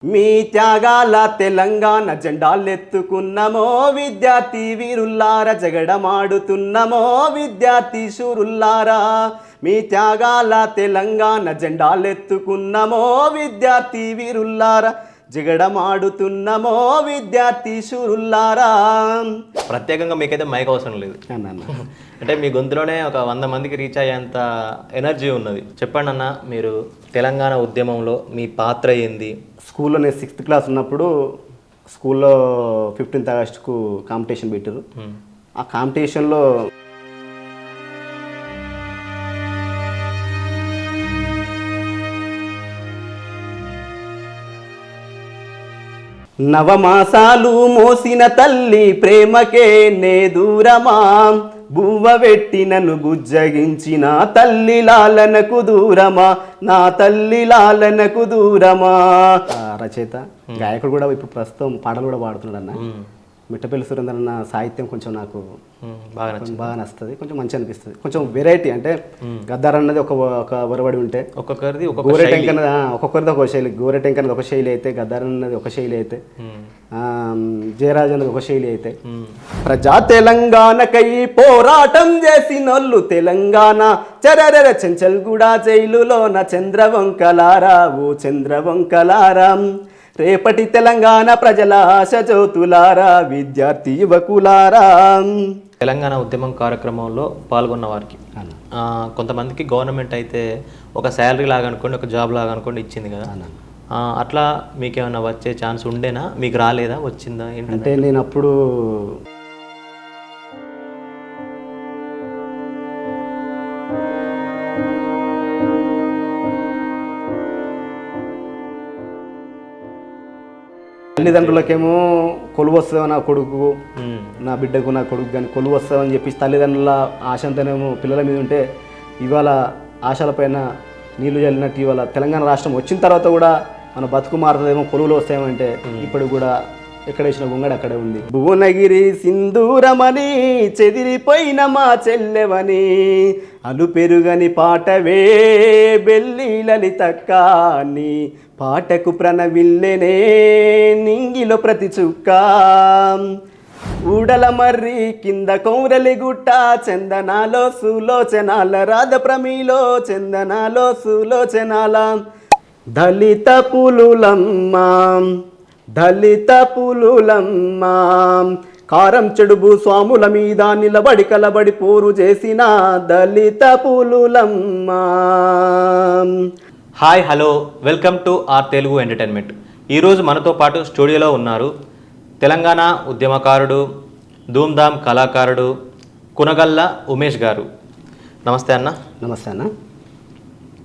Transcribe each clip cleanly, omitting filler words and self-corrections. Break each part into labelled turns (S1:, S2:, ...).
S1: మీ త్యాగాల తెలంగాణ జెండాలెత్తుకున్నమో విద్యార్థి వీరుల్లారా, జగడమాడుతున్నమో విద్యార్థి శూరుల్లారా. మీ త్యాగాల తెలంగాణ జెండాలెత్తుకున్నమో విద్యార్థి వీరుల్లారా, జగడమాడుతున్నమో విద్యార్థి శూరుల్లారా.
S2: ప్రత్యేకంగా మీకైతే మైక్ అవసరం లేదు అంటే మీ గొంతులోనే ఒక 100 మందికి రీచ్ అయ్యేంత ఎనర్జీ ఉన్నది. చెప్పండి అన్న, మీరు తెలంగాణ ఉద్యమంలో మీ పాత్ర ఏంది?
S1: స్కూల్లో నేను 6th క్లాస్ ఉన్నప్పుడు స్కూల్లో 15th ఆగస్టుకు కాంపిటీషన్ పెట్టారు. ఆ కాంపిటీషన్లో నవమాసాలు మోసిన తల్లి ప్రేమకే నే దూరమా, బువ్వ పెట్టి నన్ను బుజ్జగించిన తల్లి లాలనకు దూరమా, నా తల్లి లాలనకు దూరమా. రచయిత గాయకుడు కూడా ఇప్పుడు ప్రస్తుతం పాటలు కూడా పాడుతున్నాడు అన్న. మిట్టపల్లి సురేందర్ అన్న సాహిత్యం కొంచెం నాకు బాగా నచ్చుతుంది, కొంచెం మంచి అనిపిస్తుంది. కొంచెం వెరైటీ అంటే గద్దార్ అన్నది ఒక వరవడి ఉంటే
S2: ఒక్కొక్కరిది
S1: గోరెటెంక్ అన్నది ఒక్కొక్కరిది ఒక శైలి. గోరెటెంక్ అన్నది ఒక శైలి అయితే, గద్దార్ అన్నది ఒక శైలి అయితే, జయరాజ్ అన్నది ఒక శైలి అయితే, ప్రజా తెలంగాణకై పోరాటం చేసినోళ్ళు తెలంగాణ చరర చెంచల్గూడ జైలులోన చంద్రవంకలారా, ఓ చంద్రవంకలారా. రేపటి తెలంగాణ ప్రజల ఆశ జ్యోతులారా, విద్యార్థి యువకులారా.
S2: తెలంగాణ ఉద్యమం కార్యక్రమంలో పాల్గొన్న వారికి కొంతమందికి గవర్నమెంట్ అయితే ఒక శాలరీ లాగా అనుకోండి, ఒక జాబ్ లాగా అనుకోండి ఇచ్చింది కదా. అట్లా మీకేమైనా వచ్చే ఛాన్స్ ఉండేనా? మీకు రాలేదా, వచ్చిందా?
S1: అంటే నేను అప్పుడు తల్లిదండ్రులకేమో కొలువు వస్తుందని నా కొడుకు, నా బిడ్డకు, నా కొడుకు కానీ కొలువు వస్తుందని చెప్పి తల్లిదండ్రుల ఆశ అంతనేమో పిల్లల మీద ఉంటే, ఇవాళ ఆశలపైన నీళ్లు చల్లినట్టు ఇవాళ తెలంగాణ రాష్ట్రం వచ్చిన తర్వాత కూడా మన బతుకు మారుతుందేమో, కొలువులు వస్తాయేమంటే ఇప్పుడు కూడా ఎక్కడ వేసిన గొంగడి అక్కడే ఉంది. భువనగిరి సింధూరమని చెదిరిపోయిన మా చెల్లెవని, అలు పెరుగని పాటవే బెల్లి లలితక్కాని, పాటకు ప్రణవిల్లెనే నింగిలో ప్రతి చుక్క, ఊడల మర్రి కింద కౌరలి గుట్ట, చందనాలో సులోచనాల రాధ ప్రమీలో, చందనాలో సులోచనాల. దళిత పులులమ్మ దళిత పులులమ్మ, కారం చెడుబు స్వాముల మీద నిలబడి కలబడి పోరు చేసిన దళిత పులులమ్మ.
S2: Hi, hello, welcome to R Telugu entertainment. ఈరోజు మనతో పాటు స్టూడియోలో ఉన్నారు తెలంగాణ ఉద్యమకారుడు, ధూమ్ధామ్ కళాకారుడు కునగల్ల ఉమేష్ గారు. నమస్తే అన్న.
S1: నమస్తే అన్న.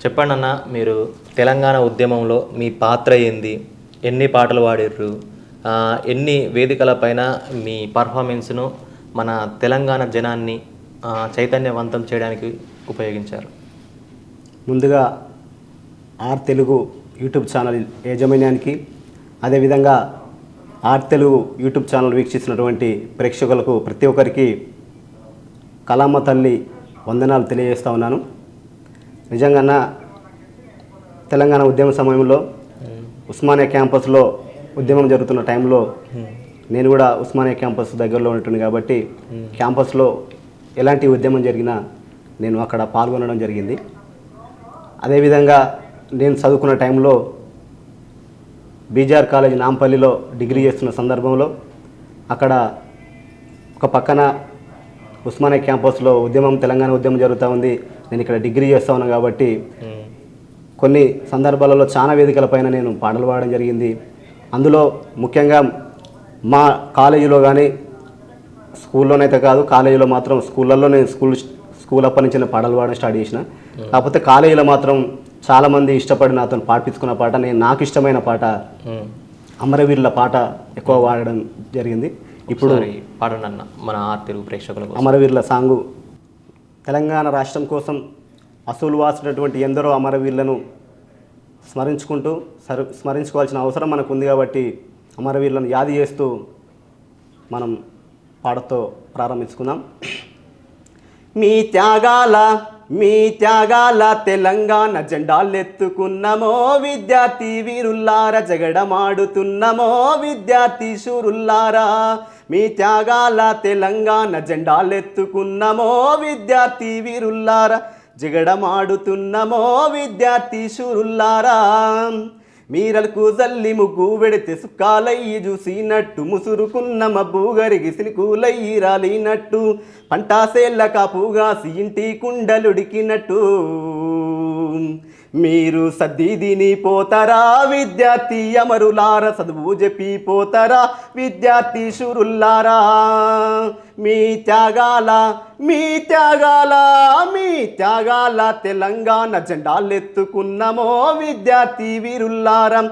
S2: చెప్పండి అన్న, మీరు తెలంగాణ ఉద్యమంలో మీ పాత్ర ఏంది? ఎన్ని పాటలు పాడిర్రు? ఎన్ని వేదికలపైన మీ పర్ఫార్మెన్స్ను మన తెలంగాణ జనాన్ని చైతన్యవంతం చేయడానికి ఉపయోగించారు?
S1: ముందుగా ఆర్ తెలుగు యూట్యూబ్ ఛానల్ యాజమాన్యానికి, అదేవిధంగా ఆర్ తెలుగు యూట్యూబ్ ఛానల్ వీక్షిస్తున్నటువంటి ప్రేక్షకులకు ప్రతి ఒక్కరికి కళామ్మ తల్లి వందనాలు తెలియజేస్తూ ఉన్నాను. నిజంగా తెలంగాణ ఉద్యమ సమయంలో ఉస్మానియా క్యాంపస్లో ఉద్యమం జరుగుతున్న టైంలో నేను కూడా ఉస్మానియా క్యాంపస్ దగ్గరలో ఉంటుంది కాబట్టి క్యాంపస్లో ఎలాంటి ఉద్యమం జరిగినా నేను అక్కడ పాల్గొనడం జరిగింది. అదేవిధంగా నేను చదువుకున్న టైంలో బీజార్ కాలేజ్ నాంపల్లిలో డిగ్రీ చేస్తున్న సందర్భంలో అక్కడ ఒక పక్కన ఉస్మానియా క్యాంపస్లో ఉద్యమం, తెలంగాణ ఉద్యమం జరుగుతూ ఉంది. నేను ఇక్కడ డిగ్రీ చేస్తూ ఉన్నాను కాబట్టి కొన్ని సందర్భాలలో చాలా వేదికలపైన నేను పాటలు పాడడం జరిగింది. అందులో ముఖ్యంగా మా కాలేజీలో కానీ, స్కూల్లోనైతే కాదు, కాలేజీలో మాత్రం స్కూళ్ళల్లో నేను స్కూల్ అప్పటి నుంచి నేను పాటలు పాడడం స్టార్ట్ చేసిన. కాకపోతే కాలేజీలో మాత్రం చాలామంది ఇష్టపడి నాతో పాడిపించుకున్న పాట, నాకు ఇష్టమైన పాట అమరవీరుల పాట ఎక్కువ పాడడం జరిగింది. ఇప్పుడు
S2: పాడనన్న మన ఆర్ తెలుగు ప్రేక్షకులకు
S1: అమరవీరుల సాంగు. తెలంగాణ రాష్ట్రం కోసం అసూలు వాసినటువంటి ఎందరో అమరవీరులను స్మరించుకోవాల్సిన అవసరం మనకు ఉంది కాబట్టి అమరవీరులను యాది చేస్తూ మనం పాటతో ప్రారంభించుకుందాం. మీ త్యాగాల మీ త్యాగాల తెలంగాణ జెండాలెత్తుకున్నమో విద్యార్థి వీరుల్లారా జగడమాడుతున్నమో విద్యార్థి శూరుల్లారా మీ త్యాగాల తెలంగాణ జెండాలెత్తుకున్నమో విద్యార్థి వీరుల్లారా జగడమాడుతున్నమో విద్యార్థి శూరుల్లారా మీరలకు జల్లి ముగ్గు వెడితే సుక్కాలయ్యి చూసినట్టు ముసురుకున్న మబ్బు గరిగి సినుకులయ్యి రాలినట్టు పంటాసేళ్ళ కాపుగాసి ఇంటి కుండలుడికినట్టు మీరు సర్దిదిని పోతారా విద్యార్థి అమరులారా చదువు చెప్పి పోతారా విద్యార్థి శూరుల్లారా మీ త్యాగాల తెలంగాణ జెండాలెత్తుకున్నమో విద్యార్థి వీరుల్లారా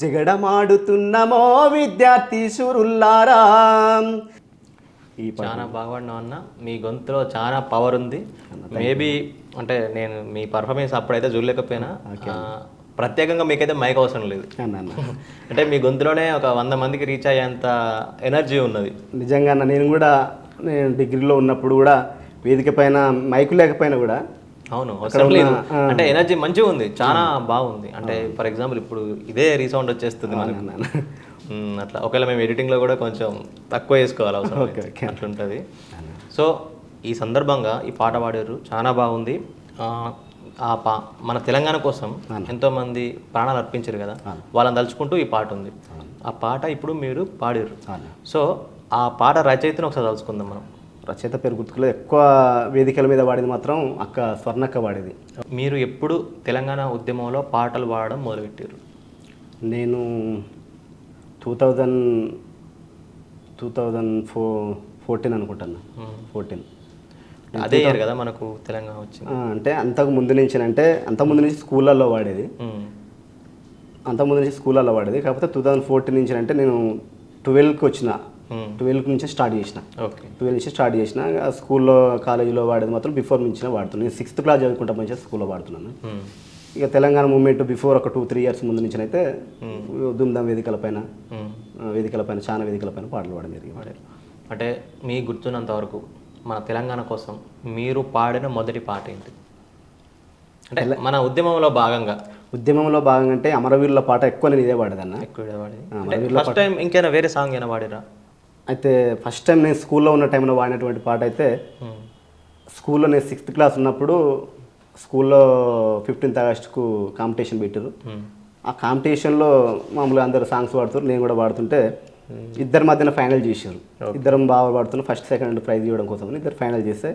S1: జగడమాడుతున్నమో విద్యార్థి శూరుల్లారా
S2: చాలా బాగున్నావు అన్న. మీ గొంతులో చాలా పవర్ ఉంది. మేబీ అంటే నేను మీ పర్ఫార్మెన్స్ అప్పుడైతే చూడలేకపోయినా ప్రత్యేకంగా మీకైతే మైక్ అవసరం లేదు. అంటే మీ గొంతులోనే ఒక 100 మందికి రీచ్ అయ్యేంత ఎనర్జీ ఉన్నది.
S1: నిజంగా నేను డిగ్రీలో ఉన్నప్పుడు కూడా వేదిక పైన మైకు లేకపోయినా కూడా
S2: అవును అవసరం లేదు. అంటే ఎనర్జీ మంచిగా ఉంది, చాలా బాగుంది. అంటే ఫర్ ఎగ్జాంపుల్ ఇప్పుడు ఇదే రీసౌండ్ వచ్చేస్తుంది మనకు అట్లా. ఒకవేళ మేము ఎడిటింగ్లో కూడా కొంచెం తక్కువ వేసుకోవాలి అవసరం అట్లుంటుంది. సో ఈ సందర్భంగా ఈ పాట పాడారు, చాలా బాగుంది. మన తెలంగాణ కోసం ఎంతోమంది ప్రాణాలు అర్పించారు కదా, వాళ్ళని తలుచుకుంటూ ఈ పాట ఉంది. ఆ పాట ఇప్పుడు మీరు పాడారు. సో ఆ పాట రచయితను ఒకసారి తలుచుకుందాం మనం.
S1: రచయిత పేరు గుర్తుకులేదు. ఎక్కువ వేదికల మీద వాడేది మాత్రం అక్క స్వర్ణక్క వాడేది.
S2: మీరు ఎప్పుడు తెలంగాణ ఉద్యమంలో పాటలు పాడడం మొదలుపెట్టారు?
S1: నేను 2014 అనుకుంటాను. 14
S2: అదే ఇయర్ కదా మనకు తెలంగాణ వచ్చింది.
S1: అంటే అంతకు ముందు నుంచి స్కూళ్ళల్లో వాడేది. కాకపోతే 2014 నుంచి అంటే నేను 12కి వచ్చిన. 12 నుంచి స్టార్ట్ చేసిన. 12 నుంచి స్టార్ట్ చేసిన. స్కూల్లో కాలేజీలో వాడేది మాత్రం బిఫోర్ నుంచి వాడుతున్నాను. నేను 6th క్లాస్ చదువుకుంటా మంచిగా స్కూల్లో వాడుతున్నాను. ఇక తెలంగాణ మూమెంట్ బిఫోర్ ఒక 2-3 ఇయర్స్ ముందు నుంచి అయితే దుమ్దాం వేదికల పైన చాలా వేదికల పైన పాటలు పాడడం జరిగింది.
S2: అంటే మీ గుర్తున్నంత వరకు మన తెలంగాణ కోసం మీరు పాడిన మొదటి పాట ఏంటి? అంటే మన ఉద్యమంలో భాగంగా
S1: అంటే అమరవీరుల పాట ఎక్కువ నేను ఇదే పాడేదన్న.
S2: ఫస్ట్ టైం ఇంకేనా వేరే సాంగ్ ఏమైనా పాడిరా?
S1: అయితే ఫస్ట్ టైం నేను స్కూల్లో ఉన్న టైంలో వాడినటువంటి పాట అయితే స్కూల్లో నేను 6th క్లాస్ ఉన్నప్పుడు స్కూల్లో 15th ఆగస్టుకు కాంపిటీషన్ పెట్టారు. ఆ కాంపిటీషన్లో మామూలుగా అందరు సాంగ్స్ పాడుతారు, నేను కూడా పాడుతుంటే ఇద్దరి మధ్యన ఫైనల్ చేశారు. ఇద్దరం బాగా పాడుతున్నాం. ఫస్ట్ సెకండ్ ప్రైజ్ ఇవ్వడం కోసం ఇద్దరు ఫైనల్ చేస్తే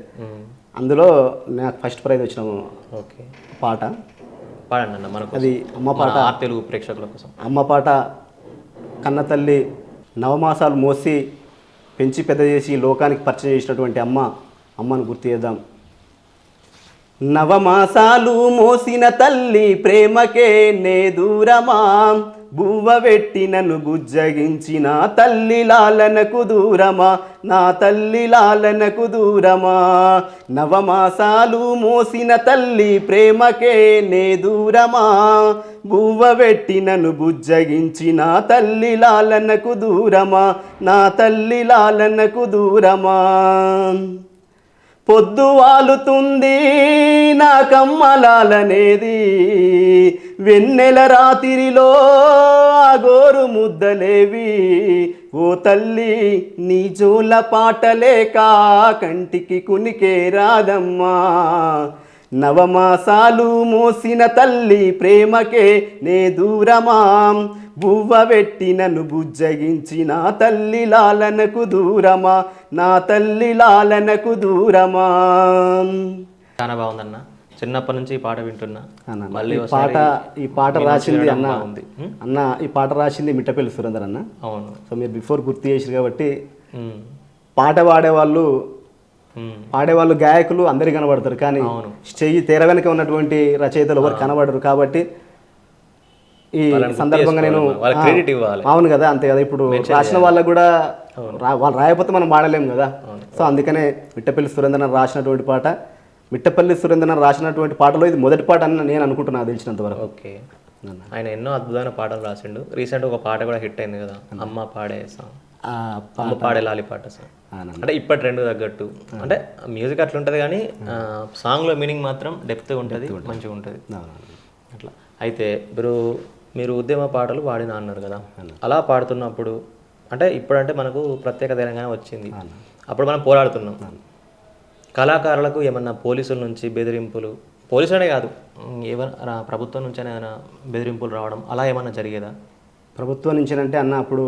S1: అందులో నాకు ఫస్ట్ ప్రైజ్ వచ్చిన పాట
S2: పాడండి అన్న మనకు.
S1: అది అమ్మ పాట.
S2: తెలుగు ప్రేక్షకుల కోసం
S1: అమ్మ పాట. కన్న తల్లి 9 మాసాలు మోసి పెంచి పెద్ద చేసి లోకానికి పరిచయం చేసినటువంటి అమ్మను గుర్తు చేద్దాం. 9 మాసాలు మోసిన తల్లి ప్రేమకే నే దూరమా, బువ్వ పెట్టి నన్ను బుజ్జగించిన తల్లి లాలనకు దూరమా, నా తల్లి లాలనకు దూరమా. 9 మాసాలు మోసిన తల్లి ప్రేమకే నే దూరమా, బువ్వ పెట్టి నన్ను బుజ్జగించిన తల్లి లాలనకు దూరమా, నా తల్లి లాలనకు దూరమా. పొద్దు వాలుతుంది నా కమ్మలాలనేది, వెన్నెల రాత్రిలో ఆ గోరు ముద్దలేవి, ఓ తల్లి నీ జోల పాటలేక కంటికి కునికే రాదమ్మా. 9 మాసాలు మోసిన తల్లి ప్రేమకే నే దూరమా, బువ్వ పెట్టి నన్ను బుజ్జగించిన తల్లి లాలనకు దూరమా, నా తల్లి లాలనకు దూరమా.
S2: చాలా బాగుందన్న. చిన్నప్పటి నుంచి ఈ పాట వింటున్నా.
S1: ఈ పాట రాసింది ఈ పాట రాసింది మిట్టపల్లి సురేందర్ అన్న.
S2: అవును.
S1: సో మీరు బిఫోర్ గుర్తు చేసారు కాబట్టి పాట పాడేవాళ్ళు గాయకులు అందరికీ కనబడతారు, కానీ స్టేజ్ తెర వెనక ఉన్నటువంటి రచయితలు ఎవరు కనబడరు. కాబట్టి ఈ సందర్భంగా నేను అవును కదా, అంతే కదా. ఇప్పుడు రాసిన వాళ్ళకు కూడా వాళ్ళు రాయకపోతే మనం పాడలేము కదా. సో అందుకనే మిట్టపల్లి సురేంద్రనాథ్ రాసినటువంటి పాట, మిట్టపల్లి సురేంద్రనాథ్ రాసినటువంటి పాటలో ఇది మొదటి పాట అని నేను అనుకుంటున్నా తెలిసినంత వరకు.
S2: ఓకే. ఆయన ఎన్నో అద్భుతమైన పాటలు రాసిండు. రీసెంట్ ఒక పాట కూడా హిట్ అయింది కదా, అమ్మ పాడే సాంగ్.
S1: ఆ
S2: అమ్మ పాడే లాలిపాట సార్.
S1: అన్న.
S2: అంటే ఇప్పటి ట్రెండ్ తగ్గట్టు అంటే మ్యూజిక్ అట్లా ఉంటుంది కానీ సాంగ్లో మీనింగ్ మాత్రం డెప్త్ ఉంటుంది, మంచిగా ఉంటుంది
S1: అవునవును.
S2: అట్లా. అయితే మీరు ఉద్యమ పాటలు పాడిన అన్నారు కదా, అలా పాడుతున్నప్పుడు అంటే ఇప్పుడంటే మనకు ప్రత్యేక తెలంగాణ వచ్చింది, అప్పుడు మనం పోరాడుతున్నాం. కళాకారులకు ఏమన్నా పోలీసుల నుంచి బెదిరింపులు, పోలీసులనే కాదు ఏమన్నా ప్రభుత్వం నుంచి ఏమైనా బెదిరింపులు రావడం అలా ఏమన్నా జరిగేదా?
S1: ప్రభుత్వం నుంచి అంటే అన్న అప్పుడు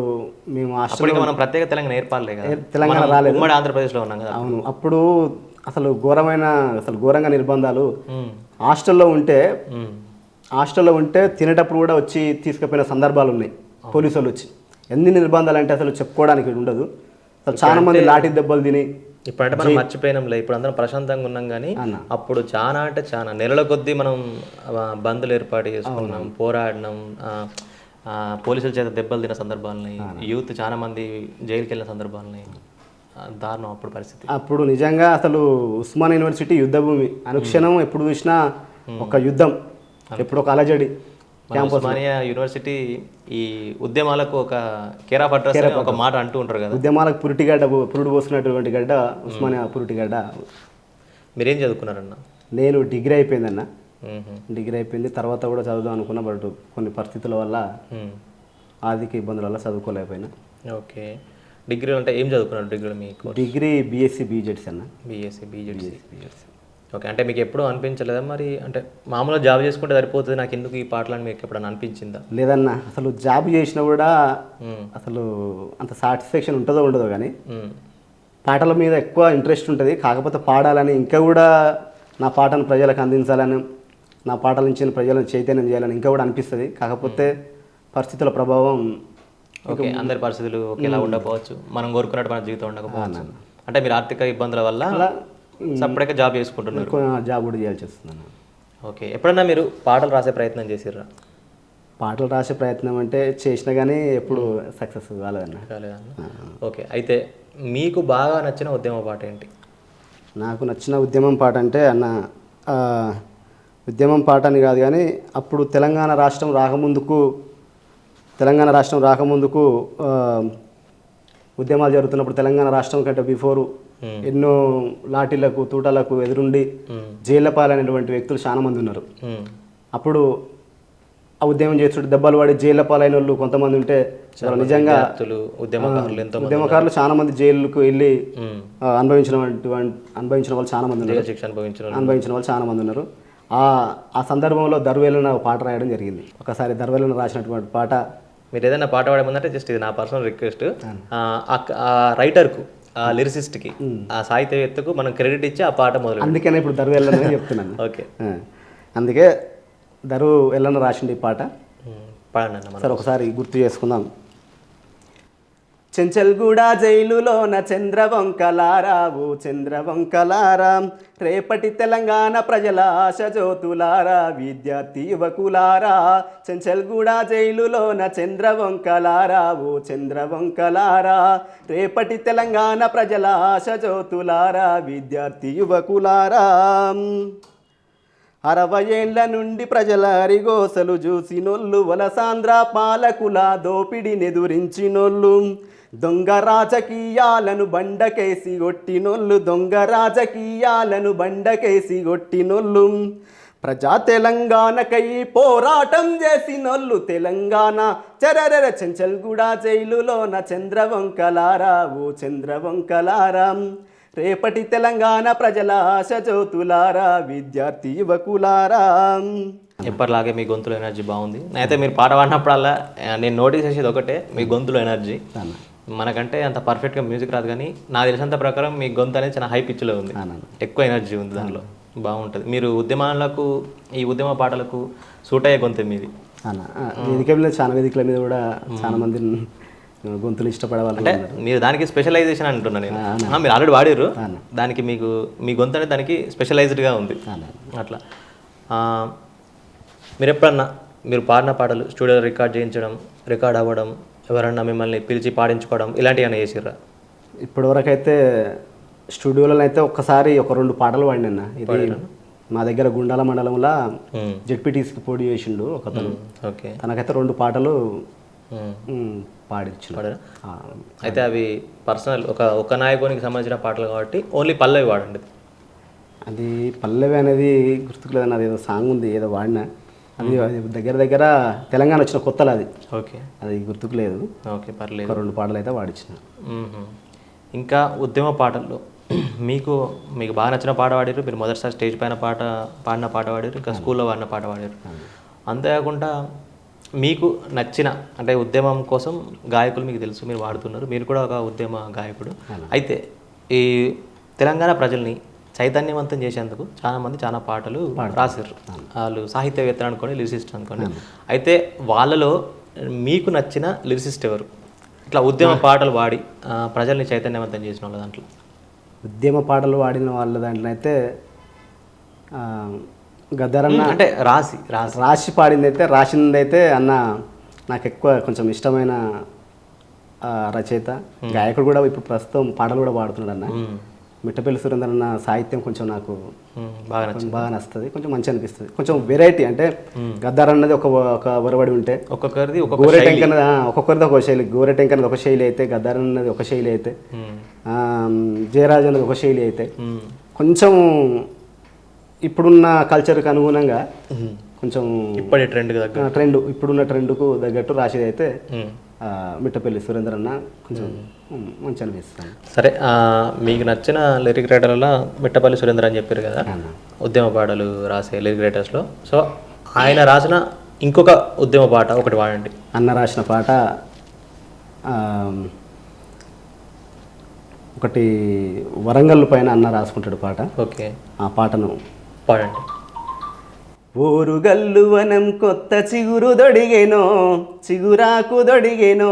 S1: మేము హాస్టల్
S2: అప్పటికి మనం ప్రత్యేక తెలంగాణ ఏర్పాలే కదా,
S1: తెలంగాణ
S2: మనం
S1: రాలేదు.
S2: ఉమ్మడి ఆంధ్రప్రదేశ్లో ఉన్నాం కదా.
S1: అవును, అప్పుడు అసలు ఘోరంగా నిర్బంధాలు. హాస్టల్లో ఉంటే తినేటప్పుడు కూడా వచ్చి తీసుకుపోయిన సందర్భాలు ఉన్నాయి పోలీసు వాళ్ళు వచ్చి. ఎన్ని నిర్బంధాలు అంటే అసలు చెప్పుకోవడానికి ఉండదు. అసలు చాలా మంది లాఠీ దెబ్బలు తిని.
S2: ఇప్పుడంటే మనం మర్చిపోయినాంలే, ఇప్పుడు అందరం ప్రశాంతంగా ఉన్నాం. కానీ అప్పుడు చాలా అంటే చాలా నెలల కొద్దీ మనం బంధులు ఏర్పాటు చేసుకున్నాం, పోరాడినాం, పోలీసుల చేత దెబ్బలు తిన్న సందర్భాలని, యూత్ చాలా మంది జైలుకి వెళ్ళిన సందర్భాలని. దారుణం అప్పుడు పరిస్థితి.
S1: అప్పుడు నిజంగా అసలు ఉస్మాన్ యూనివర్సిటీ యుద్ధభూమి. అనుక్షణం ఎప్పుడు చూసినా ఒక యుద్ధం, ఎప్పుడు ఒక అలజడి.
S2: ఉస్మానియా యూనివర్సిటీ ఈ ఉద్యమాలకు ఒక కేర్ ఆఫ్ అడ్రస్ ఒక మాట అంటూ ఉంటారు కదా.
S1: ఉద్యమాలకు పురుడు పోసుకున్నటువంటి గడ్డ ఉస్మానియా పురిటిగడ్డ.
S2: మీరేం చదువుకున్నారన్న?
S1: నేను డిగ్రీ అయిపోయిందన్న. డిగ్రీ అయిపోయింది, తర్వాత కూడా చదువుదాం అనుకున్నా, బట్ కొన్ని పరిస్థితుల వల్ల ఆర్థిక ఇబ్బందుల వల్ల చదువుకోలేకపోయినా.
S2: ఓకే, డిగ్రీ అంటే ఏం చదువుకున్నారు డిగ్రీలో మీకు?
S1: డిగ్రీ బీఎస్సీ బీజెడ్సీ అన్న.
S2: BSc BZC. ఓకే, అంటే మీకు ఎప్పుడు అనిపించలేదా మరి, అంటే మామూలుగా జాబ్ చేసుకుంటే సరిపోతుంది, నాకు ఎందుకు ఈ పాటలని మీకు ఎప్పుడన్నా అనిపించిందా?
S1: లేదన్న, అసలు జాబ్ చేసినా కూడా అసలు అంత సాటిస్ఫాక్షన్ ఉంటుందో ఉండదో కానీ పాటల మీద ఎక్కువ ఇంట్రెస్ట్ ఉంటుంది. కాకపోతే పాడాలని, ఇంకా కూడా నా పాటను ప్రజలకు అందించాలని, నా పాటల నుంచి ప్రజలను చైతన్యం చేయాలని ఇంకా కూడా అనిపిస్తుంది. కాకపోతే పరిస్థితుల ప్రభావం.
S2: ఓకే, అందరి పరిస్థితులు ఒకేలా ఉండకపోవచ్చు, మనం కోరుకున్నట్టు మన జీవితం ఉండకపోవచ్చు. అంటే మీరు ఆర్థిక ఇబ్బందుల వల్ల సపరేట్గా జాబ్ చేసుకుంటున్నారు,
S1: జాబ్ కూడా చేయాల్సి వస్తుందన్న.
S2: ఓకే, ఎప్పుడన్నా మీరు పాటలు రాసే ప్రయత్నం చేసిర్రా?
S1: పాటలు రాసే ప్రయత్నం అంటే చేసినా కానీ ఎప్పుడు సక్సెస్ కాలేదన్న.
S2: ఓకే, అయితే మీకు బాగా నచ్చిన ఉద్యమ పాట ఏంటి?
S1: నాకు నచ్చిన ఉద్యమం పాట అంటే అన్న, ఉద్యమం పాట అని కాదు కానీ అప్పుడు తెలంగాణ రాష్ట్రం రాకముందుకు ఉద్యమాలు జరుగుతున్నప్పుడు తెలంగాణ రాష్ట్రం కంటే బిఫోరు ఎన్నో లాఠీలకు తూటాలకు ఎదురుండి జైళ్ళ పాలైనటువంటి వ్యక్తులు చాలా మంది ఉన్నారు. అప్పుడు ఆ ఉద్యమం చేస్తుంటే దెబ్బలు పడి జైళ్ళ పాలైన వాళ్ళు కొంతమంది ఉంటే నిజంగా ఉద్యమకారులు చాలా మంది జైలుకు వెళ్ళి అనుభవించిన వాళ్ళు చాలా మంది ఉన్నారు. అనుభవించిన వాళ్ళు చాలా మంది ఉన్నారు. ఆ సందర్భంలో దర్వేలన పాట రాయడం జరిగింది. ఒకసారి దర్వేలన రాసినటువంటి పాట.
S2: మీరు ఏదైనా పాట పాడమంటే జస్ట్ ఇది నా పర్సనల్ రిక్వెస్ట్, ఆ రైటర్కు, ఆ లిరిసిస్ట్కి, ఆ సాహిత్యవేత్తకు మనం క్రెడిట్ ఇచ్చి ఆ పాట మొదలు.
S1: అందుకనే ఇప్పుడు దర్వేలన చెప్తున్నాను.
S2: ఓకే,
S1: అందుకే దర్వేలన రాసిండి ఈ పాట.
S2: పాడండి అన్న.
S1: సరే, ఒకసారి గుర్తు చేసుకుందాం. చెంచల్గూడ జైలులోన చంద్రవంకలారా, ఓ చంద్రవంకలారా, రేపటి తెలంగాణ ప్రజల ఆశ జ్యోతులారా, విద్యార్థి యువకులారా. చెంచల్గూడ జైలులోన చంద్రవంకలారా, ఓ చంద్రవంకలారా, రేపటి తెలంగాణ ప్రజల ఆశ జ్యోతులారా, విద్యార్థి యువకులారా. 60 ఏళ్ల నుండి ప్రజల అరిగోసలు చూసినోళ్ళు, వలసాంధ్ర పాలకుల దోపిడినెదురించినోళ్ళు, దొంగ రాజకీయాలను బండకేసి కొట్టినోళ్ళు, ప్రజా తెలంగాణకై పోరాటం చేసినోళ్ళు, తెలంగాణ చరరర చెంచల్గూడ జైలులోన చంద్రవంకలారా, ఓ చంద్రవంకలారా, రేపటి తెలంగాణ ప్రజల ఆశ జ్యోతులారా, విద్యార్థి యువకులారా.
S2: ఎప్పటిలాగే మీ గొంతులో ఎనర్జీ బాగుంది. అయితే మీరు పాట పాడినప్పుడల్లా నేను నోటీస్ చేసేది ఒకటే, మీ గొంతులో ఎనర్జీ. మనకంటే అంత పర్ఫెక్ట్గా మ్యూజిక్ రాదు కానీ నాకు తెలిసినంత ప్రకారం మీ గొంతు అనేది చాలా హై పిచ్లో ఉంది, ఎక్కువ ఎనర్జీ ఉంది దాంట్లో, బాగుంటుంది. మీరు ఉద్యమాలకు, ఈ ఉద్యమ పాటలకు సూట్ అయ్యే గొంతు మీది.
S1: చాలా వేదికల మీద కూడా చాలా మంది గొంతులు ఇష్టపడేవాళ్ళు.
S2: అంటే మీరు దానికి స్పెషలైజేషన్ అంటున్నాను నేను. మీరు ఆల్రెడీ వాడిర్రు, దానికి మీకు మీ గొంతు అనేది దానికి స్పెషలైజ్డ్గా ఉంది అట్లా. మీరు ఎప్పుడన్నా మీరు పాడిన పాటలు స్టూడియోలో రికార్డ్ అవ్వడం, ఎవరన్నా మిమ్మల్ని పిలిచి పాడించుకోవడం ఇలాంటివి ఏమైనా చేసిర్రా?
S1: ఇప్పటివరకు అయితే స్టూడియోలో అయితే ఒక్కసారి ఒక 2 పాటలు పాడినా. ఇది మా దగ్గర గుండాల మండలంలో జెడ్పీటీసీకి పోటీ చేసిండు ఒకతను.
S2: ఓకే,
S1: తనకైతే 2 పాటలు పాడించిన.
S2: పాడారా? అయితే అవి పర్సనల్ ఒక నాయకునికి సంబంధించిన పాటలు కాబట్టి ఓన్లీ పల్లవి వాడండి.
S1: అది పల్లవి అనేది గుర్తుకు లేదన్న, అది ఏదో సాంగ్ ఉంది ఏదో వాడినా, అది దగ్గర దగ్గర తెలంగాణ వచ్చిన కొత్తలో అది.
S2: ఓకే,
S1: అది గుర్తుకు లేదు.
S2: ఓకే, పర్లేదు.
S1: ఒక 2 పాటలు అయితే వాడించిన.
S2: ఇంకా ఉద్యమ పాటల్లో మీకు బాగా నచ్చిన పాట పాడారు, మీరు మొదటిసారి స్టేజ్ పైన పాడిన పాట పాడారు, ఇంకా స్కూల్లో పాడిన పాట పాడారు. అంతేకాకుండా మీకు నచ్చిన అంటే ఉద్యమం కోసం గాయకులు మీకు తెలుసు, మీరు వాడుతున్నారు, మీరు కూడా ఒక ఉద్యమ గాయకుడు. అయితే ఈ తెలంగాణ ప్రజల్ని చైతన్యవంతం చేసేందుకు చాలామంది చాలా పాటలు రాశారు. వాళ్ళు సాహిత్యవేత్తలు అనుకోండి, లిరిసిస్ట్ అనుకోండి. అయితే వాళ్ళలో మీకు నచ్చిన లిరిసిస్ట్ ఎవరు? ఇట్లా ఉద్యమ పాటలు పాడి ప్రజల్ని చైతన్యవంతం చేసిన వాళ్ళ దాంట్లో.
S1: ఉద్యమ పాటలు పాడిన వాళ్ళ దాంట్లో అయితే గద్దరన్న
S2: అంటే
S1: రాసి రాసిందైతే అన్న నాకు ఎక్కువ కొంచెం ఇష్టమైన రచయిత, గాయకుడు కూడా. ఇప్పుడు ప్రస్తుతం పాటలు కూడా పాడుతున్నాడు అన్న. మిట్టపల్లి సురేందర్ అన్న సాహిత్యం కొంచెం నాకు బాగా నచ్చుతుంది, కొంచెం మంచి అనిపిస్తుంది. కొంచెం వెరైటీ, అంటే గద్దర్ అన్నది ఒక ఒరవడి ఉంటే,
S2: ఒక్కొక్కరిది
S1: ఒక్కొక్కరిది ఒక శైలి. గోరెటెంక అన్నది ఒక శైలి అయితే, గద్దర్ అన్నది ఒక శైలి అయితే, జయరాజ్ అన్నది ఒక శైలి అయితే, కొంచెం ఇప్పుడున్న కల్చర్కి అనుగుణంగా కొంచెం
S2: ఇప్పటి ట్రెండ్
S1: ఇప్పుడున్న ట్రెండ్కు తగ్గట్టు రాసేది అయితే మిట్టపల్లి సురేందర్ అన్న కొంచెం మంచి అనిపిస్తుంది.
S2: సరే, మీకు నచ్చిన లిరిక్ రైటర్లలో మిట్టపల్లి సురేందర్ అని చెప్పారు కదా, ఉద్యమ పాటలు రాసే లిరిక్ రైటర్స్లో. సో ఆయన రాసిన ఇంకొక ఉద్యమ పాట ఒకటి వాడండి.
S1: అన్న రాసిన పాట ఒకటి వరంగల్ పైన అన్న రాసుకుంటాడు పాట.
S2: ఓకే,
S1: ఆ పాటను
S2: పాడండి.
S1: ఓరుగల్లు వనం కొత్త చిగురు దొడిగెనో, చిగురాకు దొడిగెనో,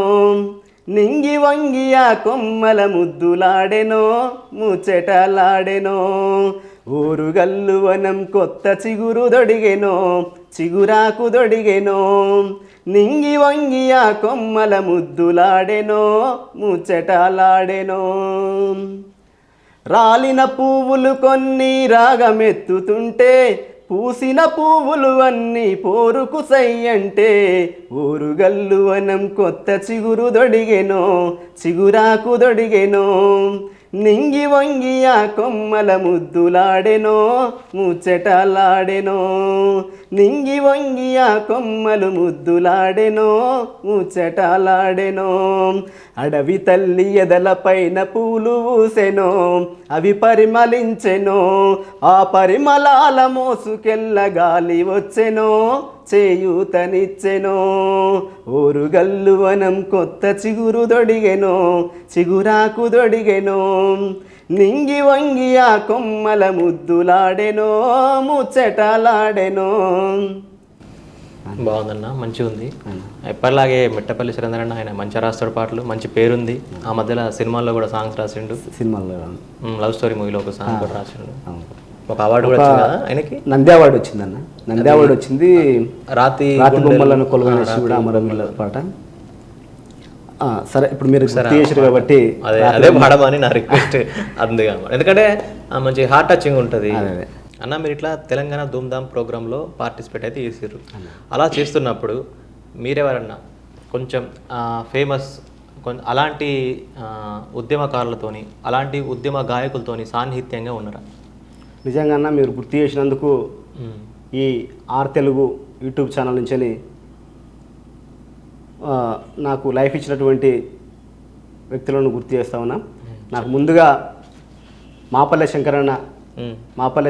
S1: నింగి వంగి ఆ కొమ్మల ముద్దులాడెనో, ముచ్చటలాడెనో. ఓరుగల్లు వనం కొత్త చిగురు దొడిగెనో, చిగురాకు దొడిగెనో, నింగి వంగి ఆ కొమ్మల ముద్దులాడెనో, ముచ్చటలాడెనో. రాలిన పువ్వులు కొన్ని రాగమెత్తుతుంటే, పూసిన పువ్వులు అన్నీ పోరుకు సయ్యంటే. ఊరుగల్లు వనం కొత్త చిగురు దొడిగెనో, చిగురాకు దొడిగెనో, నింగి వంగి ఆ కొమ్మల ముద్దులాడెనో, ముచ్చటలాడెనో. నింగి వంగి ఆ కొమ్మలు ముద్దులాడెనో, ముచ్చటలాడెనో. అడవి తల్లి ఎదల పైన పూలు ఊసెనో, అవి పరిమళించెనో, ఆ పరిమళాల మోసుకెళ్ళ గాలి వచ్చెనో, చేయూతనిచ్చెనో. ఓరుగల్లు వనం కొత్త చిగురు దొడిగెనో, చిగురాకు దొడిగెనో, నింగి వంగి ఆ కొమ్మల ముద్దులాడెనో, ముచ్చటలాడెనో.
S2: బాగుందన్న, మంచిగా ఉంది. ఎప్పటిలాగే మిట్టపల్లి సురేందర్ అన్న ఆయన మంచిగా రాస్తాడు పాటలు, మంచి పేరుంది. ఆ మధ్యలో సినిమాల్లో కూడా సాంగ్స్ రాసిండు.
S1: సినిమాల్లో
S2: లవ్ స్టోరీ మూవీలో ఒక సాంగ్ కూడా రాసిండు. ఒక అవార్డు కూడా వచ్చింది కదా ఆయనకి,
S1: నంది అవార్డు వచ్చిందన్న. నంది అవార్డు వచ్చింది. రాతి బొమ్మలను కొలువనేసి కూడా అమరవీరుల పాట. సరే, ఇప్పుడు మీరు చేసారు కాబట్టి
S2: అదే పాడమని నా రిక్వెస్ట్. అందుగా ఎందుకంటే మంచి హార్ట్ టచింగ్ ఉంటుంది అన్న. మీరు ఇట్లా తెలంగాణ ధూమ్ధామ్ ప్రోగ్రాంలో పార్టిసిపేట్ అయితే చేసారు. అలా చేస్తున్నప్పుడు మీరెవరన్నా కొంచెం ఫేమస్ అలాంటి ఉద్యమకారులతోని, అలాంటి ఉద్యమ గాయకులతోని సాన్నిహిత్యంగా ఉన్నారా?
S1: నిజంగా అన్న, మీరు గుర్తు చేసినందుకు ఈ ఆర్ తెలుగు యూట్యూబ్ ఛానల్ నుంచి నాకు లైఫ్ ఇచ్చినటువంటి వ్యక్తులను గుర్తు చేస్తా ఉన్నా. నాకు ముందుగా మాపల్లె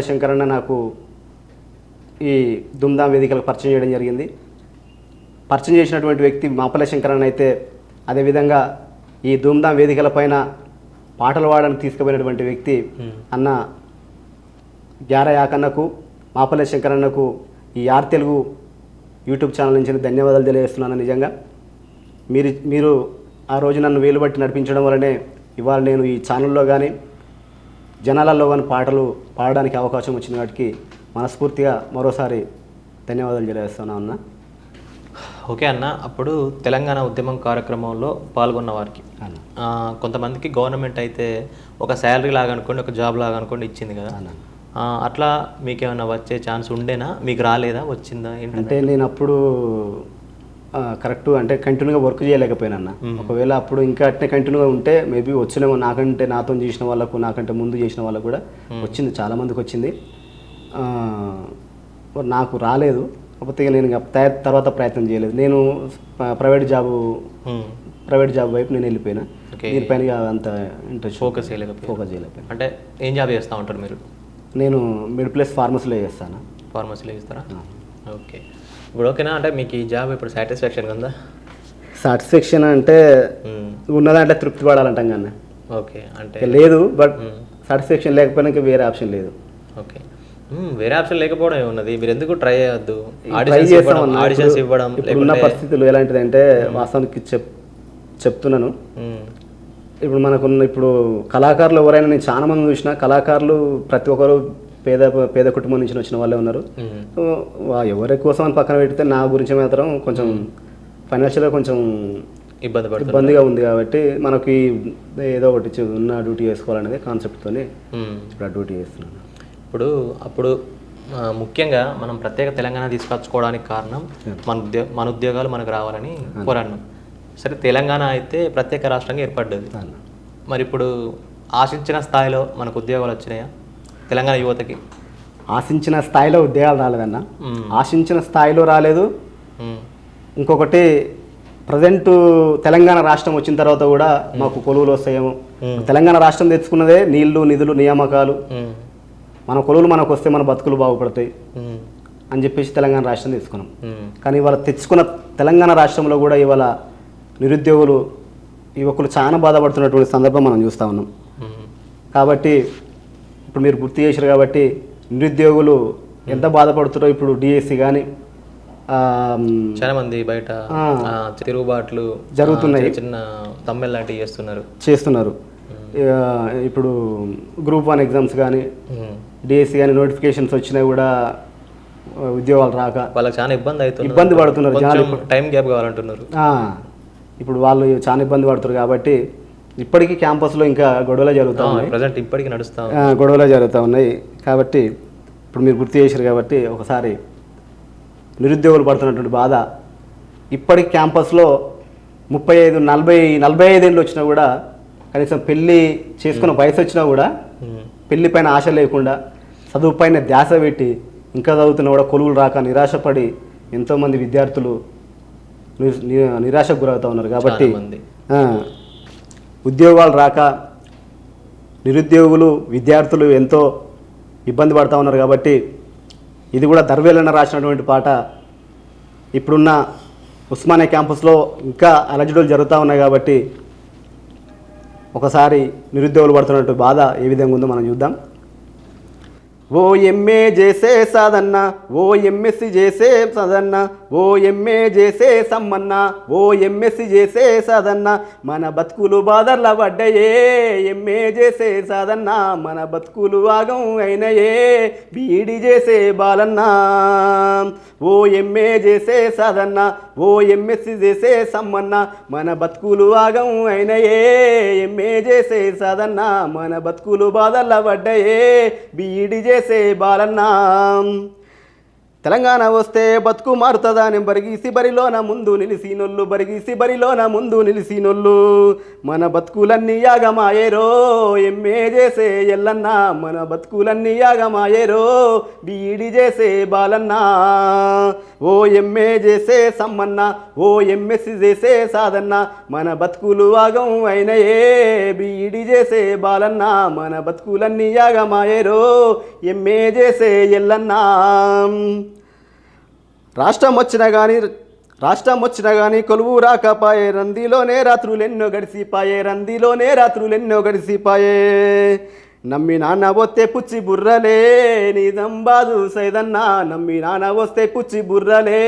S1: శంకరన్న నాకు ఈ ధూమ్ధామ్ వేదికలకు పరిచయం చేయడం జరిగింది. పరిచయం చేసినటువంటి వ్యక్తి మాపల్లె శంకరన్న అయితే, అదేవిధంగా ఈ ధూమ్ధామ్ వేదికల పైన పాటలు పాడడానికి తీసుకుపోయినటువంటి వ్యక్తి అన్న గ్యారయాకన్నకు, మాపల్లె శంకరన్నకు ఈ ఆర్ తెలుగు యూట్యూబ్ ఛానల్ నుంచి ధన్యవాదాలు తెలియజేస్తున్నాను. నిజంగా మీరు ఆ రోజు నన్ను వేలు బట్టి నడిపించడం వల్లనే ఇవాళ నేను ఈ ఛానల్లో కానీ జనాలలో కానీ పాటలు పాడడానికి అవకాశం వచ్చింది. వాటికి మనస్ఫూర్తిగా మరోసారి ధన్యవాదాలు తెలియజేస్తున్నా అన్న.
S2: ఓకే అన్న, అప్పుడు తెలంగాణ ఉద్యమం కార్యక్రమంలో పాల్గొన్న వారికి కొంతమందికి గవర్నమెంట్ అయితే ఒక శాలరీ లాగా అనుకోండి, ఒక జాబ్ లాగా అనుకోండి ఇచ్చింది కదా. అట్లా మీకేమైనా వచ్చే ఛాన్స్ ఉండేనా? మీకు రాలేదా? వచ్చిందా?
S1: అంటే నేను అప్పుడు కరెక్ట్ అంటే కంటిన్యూగా వర్క్ చేయలేకపోయినా అన్న. ఒకవేళ అప్పుడు ఇంకా అట్నే కంటిన్యూగా ఉంటే మేబీ వచ్చినేమో. నాకంటే నాతో చేసిన వాళ్ళకు, నాకంటే ముందు చేసిన వాళ్ళకు కూడా వచ్చింది, చాలామందికి వచ్చింది. నాకు రాలేదు. కాకపోతే నేను తర్వాత ప్రయత్నం చేయలేదు. నేను ప్రైవేట్ జాబ్ వైపు నేను వెళ్ళిపోయినా. దీనిపైన అంత ఇంట్రెస్ట్
S2: ఫోకస్ చేయలేకపోయినా. అంటే ఏం జాబ్ చేస్తూ ఉంటారు మీరు?
S1: నేను మిడ్ ప్లస్ ఫార్మసీలో చేస్తాను.
S2: ఫార్మసీలో చేస్తారా? ఓకే. ఇప్పుడు ఓకేనా? అంటే మీకు ఈ జాబ్ ఇప్పుడు సాటిస్ఫాక్షన్గా ఉందా?
S1: సాటిస్ఫాక్షన్ అంటే ఉన్నదంటే తృప్తి పడాలంటాం కానీ.
S2: ఓకే. అంటే
S1: లేదు, బట్ సాటిస్ఫాక్షన్ లేకపోయినా ఇంకా వేరే ఆప్షన్ లేదు.
S2: ఓకే. వేరే ఆప్షన్ లేకపోవడం ఏమున్నది, మీరు ఎందుకు ట్రై చేయొద్దు?
S1: ఆడిషన్స్ ఇవ్వడం. ఇప్పుడున్న పరిస్థితులు ఎలాంటిదంటే వాస్తవానికి చెప్తున్నాను. ఇప్పుడు కళాకారులు ఎవరైనా, నేను చాలా మంది చూసిన కళాకారులు ప్రతి ఒక్కరు పేద కుటుంబం నుంచి వచ్చిన వాళ్ళే ఉన్నారు. ఎవరి కోసం అని పక్కన పెడితే నా గురించి మాత్రం కొంచెం ఫైనాన్షియల్గా కొంచెం ఇబ్బందిగా ఉంది. కాబట్టి మనకి ఏదో ఒకటి ఉన్న డ్యూటీ చేసుకోవాలనేది కాన్సెప్ట్తోనే ఇప్పుడు ఆ డ్యూటీ చేస్తున్నాను.
S2: అప్పుడు ముఖ్యంగా మనం ప్రత్యేక తెలంగాణ తీసుకొచ్చుకోవడానికి కారణం మన ఉద్యోగాలు మనకు రావాలని కోరాను. సరే, తెలంగాణ అయితే ప్రత్యేక రాష్ట్రంగా ఏర్పడ్డది. మరి ఇప్పుడు ఆశించిన స్థాయిలో మనకు ఉద్యోగాలు వచ్చినాయా తెలంగాణ యువతకి?
S1: ఆశించిన స్థాయిలో ఉద్యోగాలు రాలేదన్న. ఆశించిన స్థాయిలో రాలేదు. ఇంకొకటి, ప్రజెంట్ తెలంగాణ రాష్ట్రం వచ్చిన తర్వాత కూడా మాకు కొలువులు వస్తాయేమో. తెలంగాణ రాష్ట్రం తెచ్చుకున్నదే నీళ్లు, నిధులు, నియామకాలు. మన కొలువులు మనకు వస్తే మన బతుకులు బాగుపడతాయి అని చెప్పేసి తెలంగాణ రాష్ట్రం తీసుకున్నాం. కానీ ఇవాళ తెచ్చుకున్న తెలంగాణ రాష్ట్రంలో కూడా ఇవాళ నిరుద్యోగులు, యువకులు చాలా బాధపడుతున్నటువంటి సందర్భం మనం చూస్తూ ఉన్నాం. కాబట్టి ఇప్పుడు మీరు గుర్తు చేశారు కాబట్టి నిరుద్యోగులు ఎంత బాధపడుతారో ఇప్పుడు డిఎస్సి కానీ
S2: చాలా మంది బయట తిరుగుబాట్లు
S1: జరుగుతున్నాయి,
S2: చిన్న తమ్మెల్ లాంటివి చేస్తున్నారు.
S1: ఇప్పుడు గ్రూప్ 1 ఎగ్జామ్స్ కానీ డిఎస్సి కానీ నోటిఫికేషన్స్ వచ్చినా కూడా ఉద్యోగాలు రాక
S2: వాళ్ళకి చాలా
S1: ఇబ్బంది పడుతున్నారు.
S2: టైం గ్యాప్ కావాలంటున్నారు.
S1: ఇప్పుడు వాళ్ళు చాలా ఇబ్బంది పడుతున్నారు. కాబట్టి ఇప్పటికీ క్యాంపస్లో ఇంకా గొడవలు జరుగుతూ ఉన్నాయి.
S2: ప్రజెంట్ ఇప్పటికీ
S1: గొడవలు జరుగుతూ ఉన్నాయి. కాబట్టి ఇప్పుడు మీరు గుర్తు చేశారు కాబట్టి ఒకసారి నిరుద్యోగులు పడుతున్నటువంటి బాధ, ఇప్పటికి క్యాంపస్లో 35, 45 ఏళ్ళు వచ్చినా కూడా కనీసం పెళ్ళి చేసుకున్న వయసు వచ్చినా కూడా పెళ్లి పైన ఆశ లేకుండా చదువు పైన ధ్యాస పెట్టి ఇంకా చదువుతున్నా కూడా కొలువులు రాక నిరాశపడి ఎంతోమంది విద్యార్థులు నిరాశకు గురవుతూ ఉన్నారు. కాబట్టి ఉద్యోగాలు రాక నిరుద్యోగులు, విద్యార్థులు ఎంతో ఇబ్బంది పడుతూ ఉన్నారు. కాబట్టి ఇది కూడా దర్వేలన్న రాసినటువంటి పాట. ఇప్పుడున్న ఉస్మానియా క్యాంపస్లో ఇంకా అలజడులు జరుగుతూ ఉన్నాయి. కాబట్టి ఒకసారి నిరుద్యోగులు పడుతున్నట్టు బాధ ఏ విధంగా ఉందో మనం చూద్దాం. ఓ ఎంఏ చేసే సాదన్న, ఓ ఎంఎస్సి చేసే సదన్న, ఓ ఎంఏ చేసే సమ్మన్న, ఓ ఎంఎస్సి చేసే సాదన్న, మన బతుకులు బాధర్ల పడ్డయే. ఎంఏ చేసే సాదన్న, మన బతుకులు ఆగం అయినయే. బీఈడి చేసే బాలన్న, ఓ ఎంఏ చేసే సాదన్న, ఓ ఎంఎస్సి చేసే సమ్మన్న, మన బతుకులు ఆగం అయినయే. ఎంఏ చేసే సాదన్న, మన బతుకులు బాధర్ల పడ్డయే. బీఈడి చేసే బాలన్నా. తెలంగాణ వస్తే బతుకు మారుతుందా అని బరిగీసి బరిలోన ముందు నిలిసినొల్లు, బరిగీసి బరిలోన ముందు నిలిసినొల్లు, మన బతుకులన్నీ యాగమాయేరో. ఎంఏ చేసే ఎల్లన్నా, మన బతుకులన్నీ యాగమాయేరో. బీఈడి చేసే బాలన్నా, ఓ ఎంఏ చేసే సమ్మన్న, ఓ ఎంఎస్సి చేసే సాదన్న, మన బతుకులు ఆగం అయినయే. బీఈడి చేసే బాలన్నా, మన బతుకులన్నీ యాగమాయేరో. ఎంఏ చేసే ఎల్లన్నా. రాష్ట్రం వచ్చినా కానీ కొలువు రాకపాయే. రందిలోనే రాత్రులెన్నో గడిసిపాయే. నమ్మి నాన్న వస్తే పుచ్చి బుర్రలే నిజంబాదు సైదన్న, నమ్మి నాన్న వస్తే పుచ్చి బుర్రలే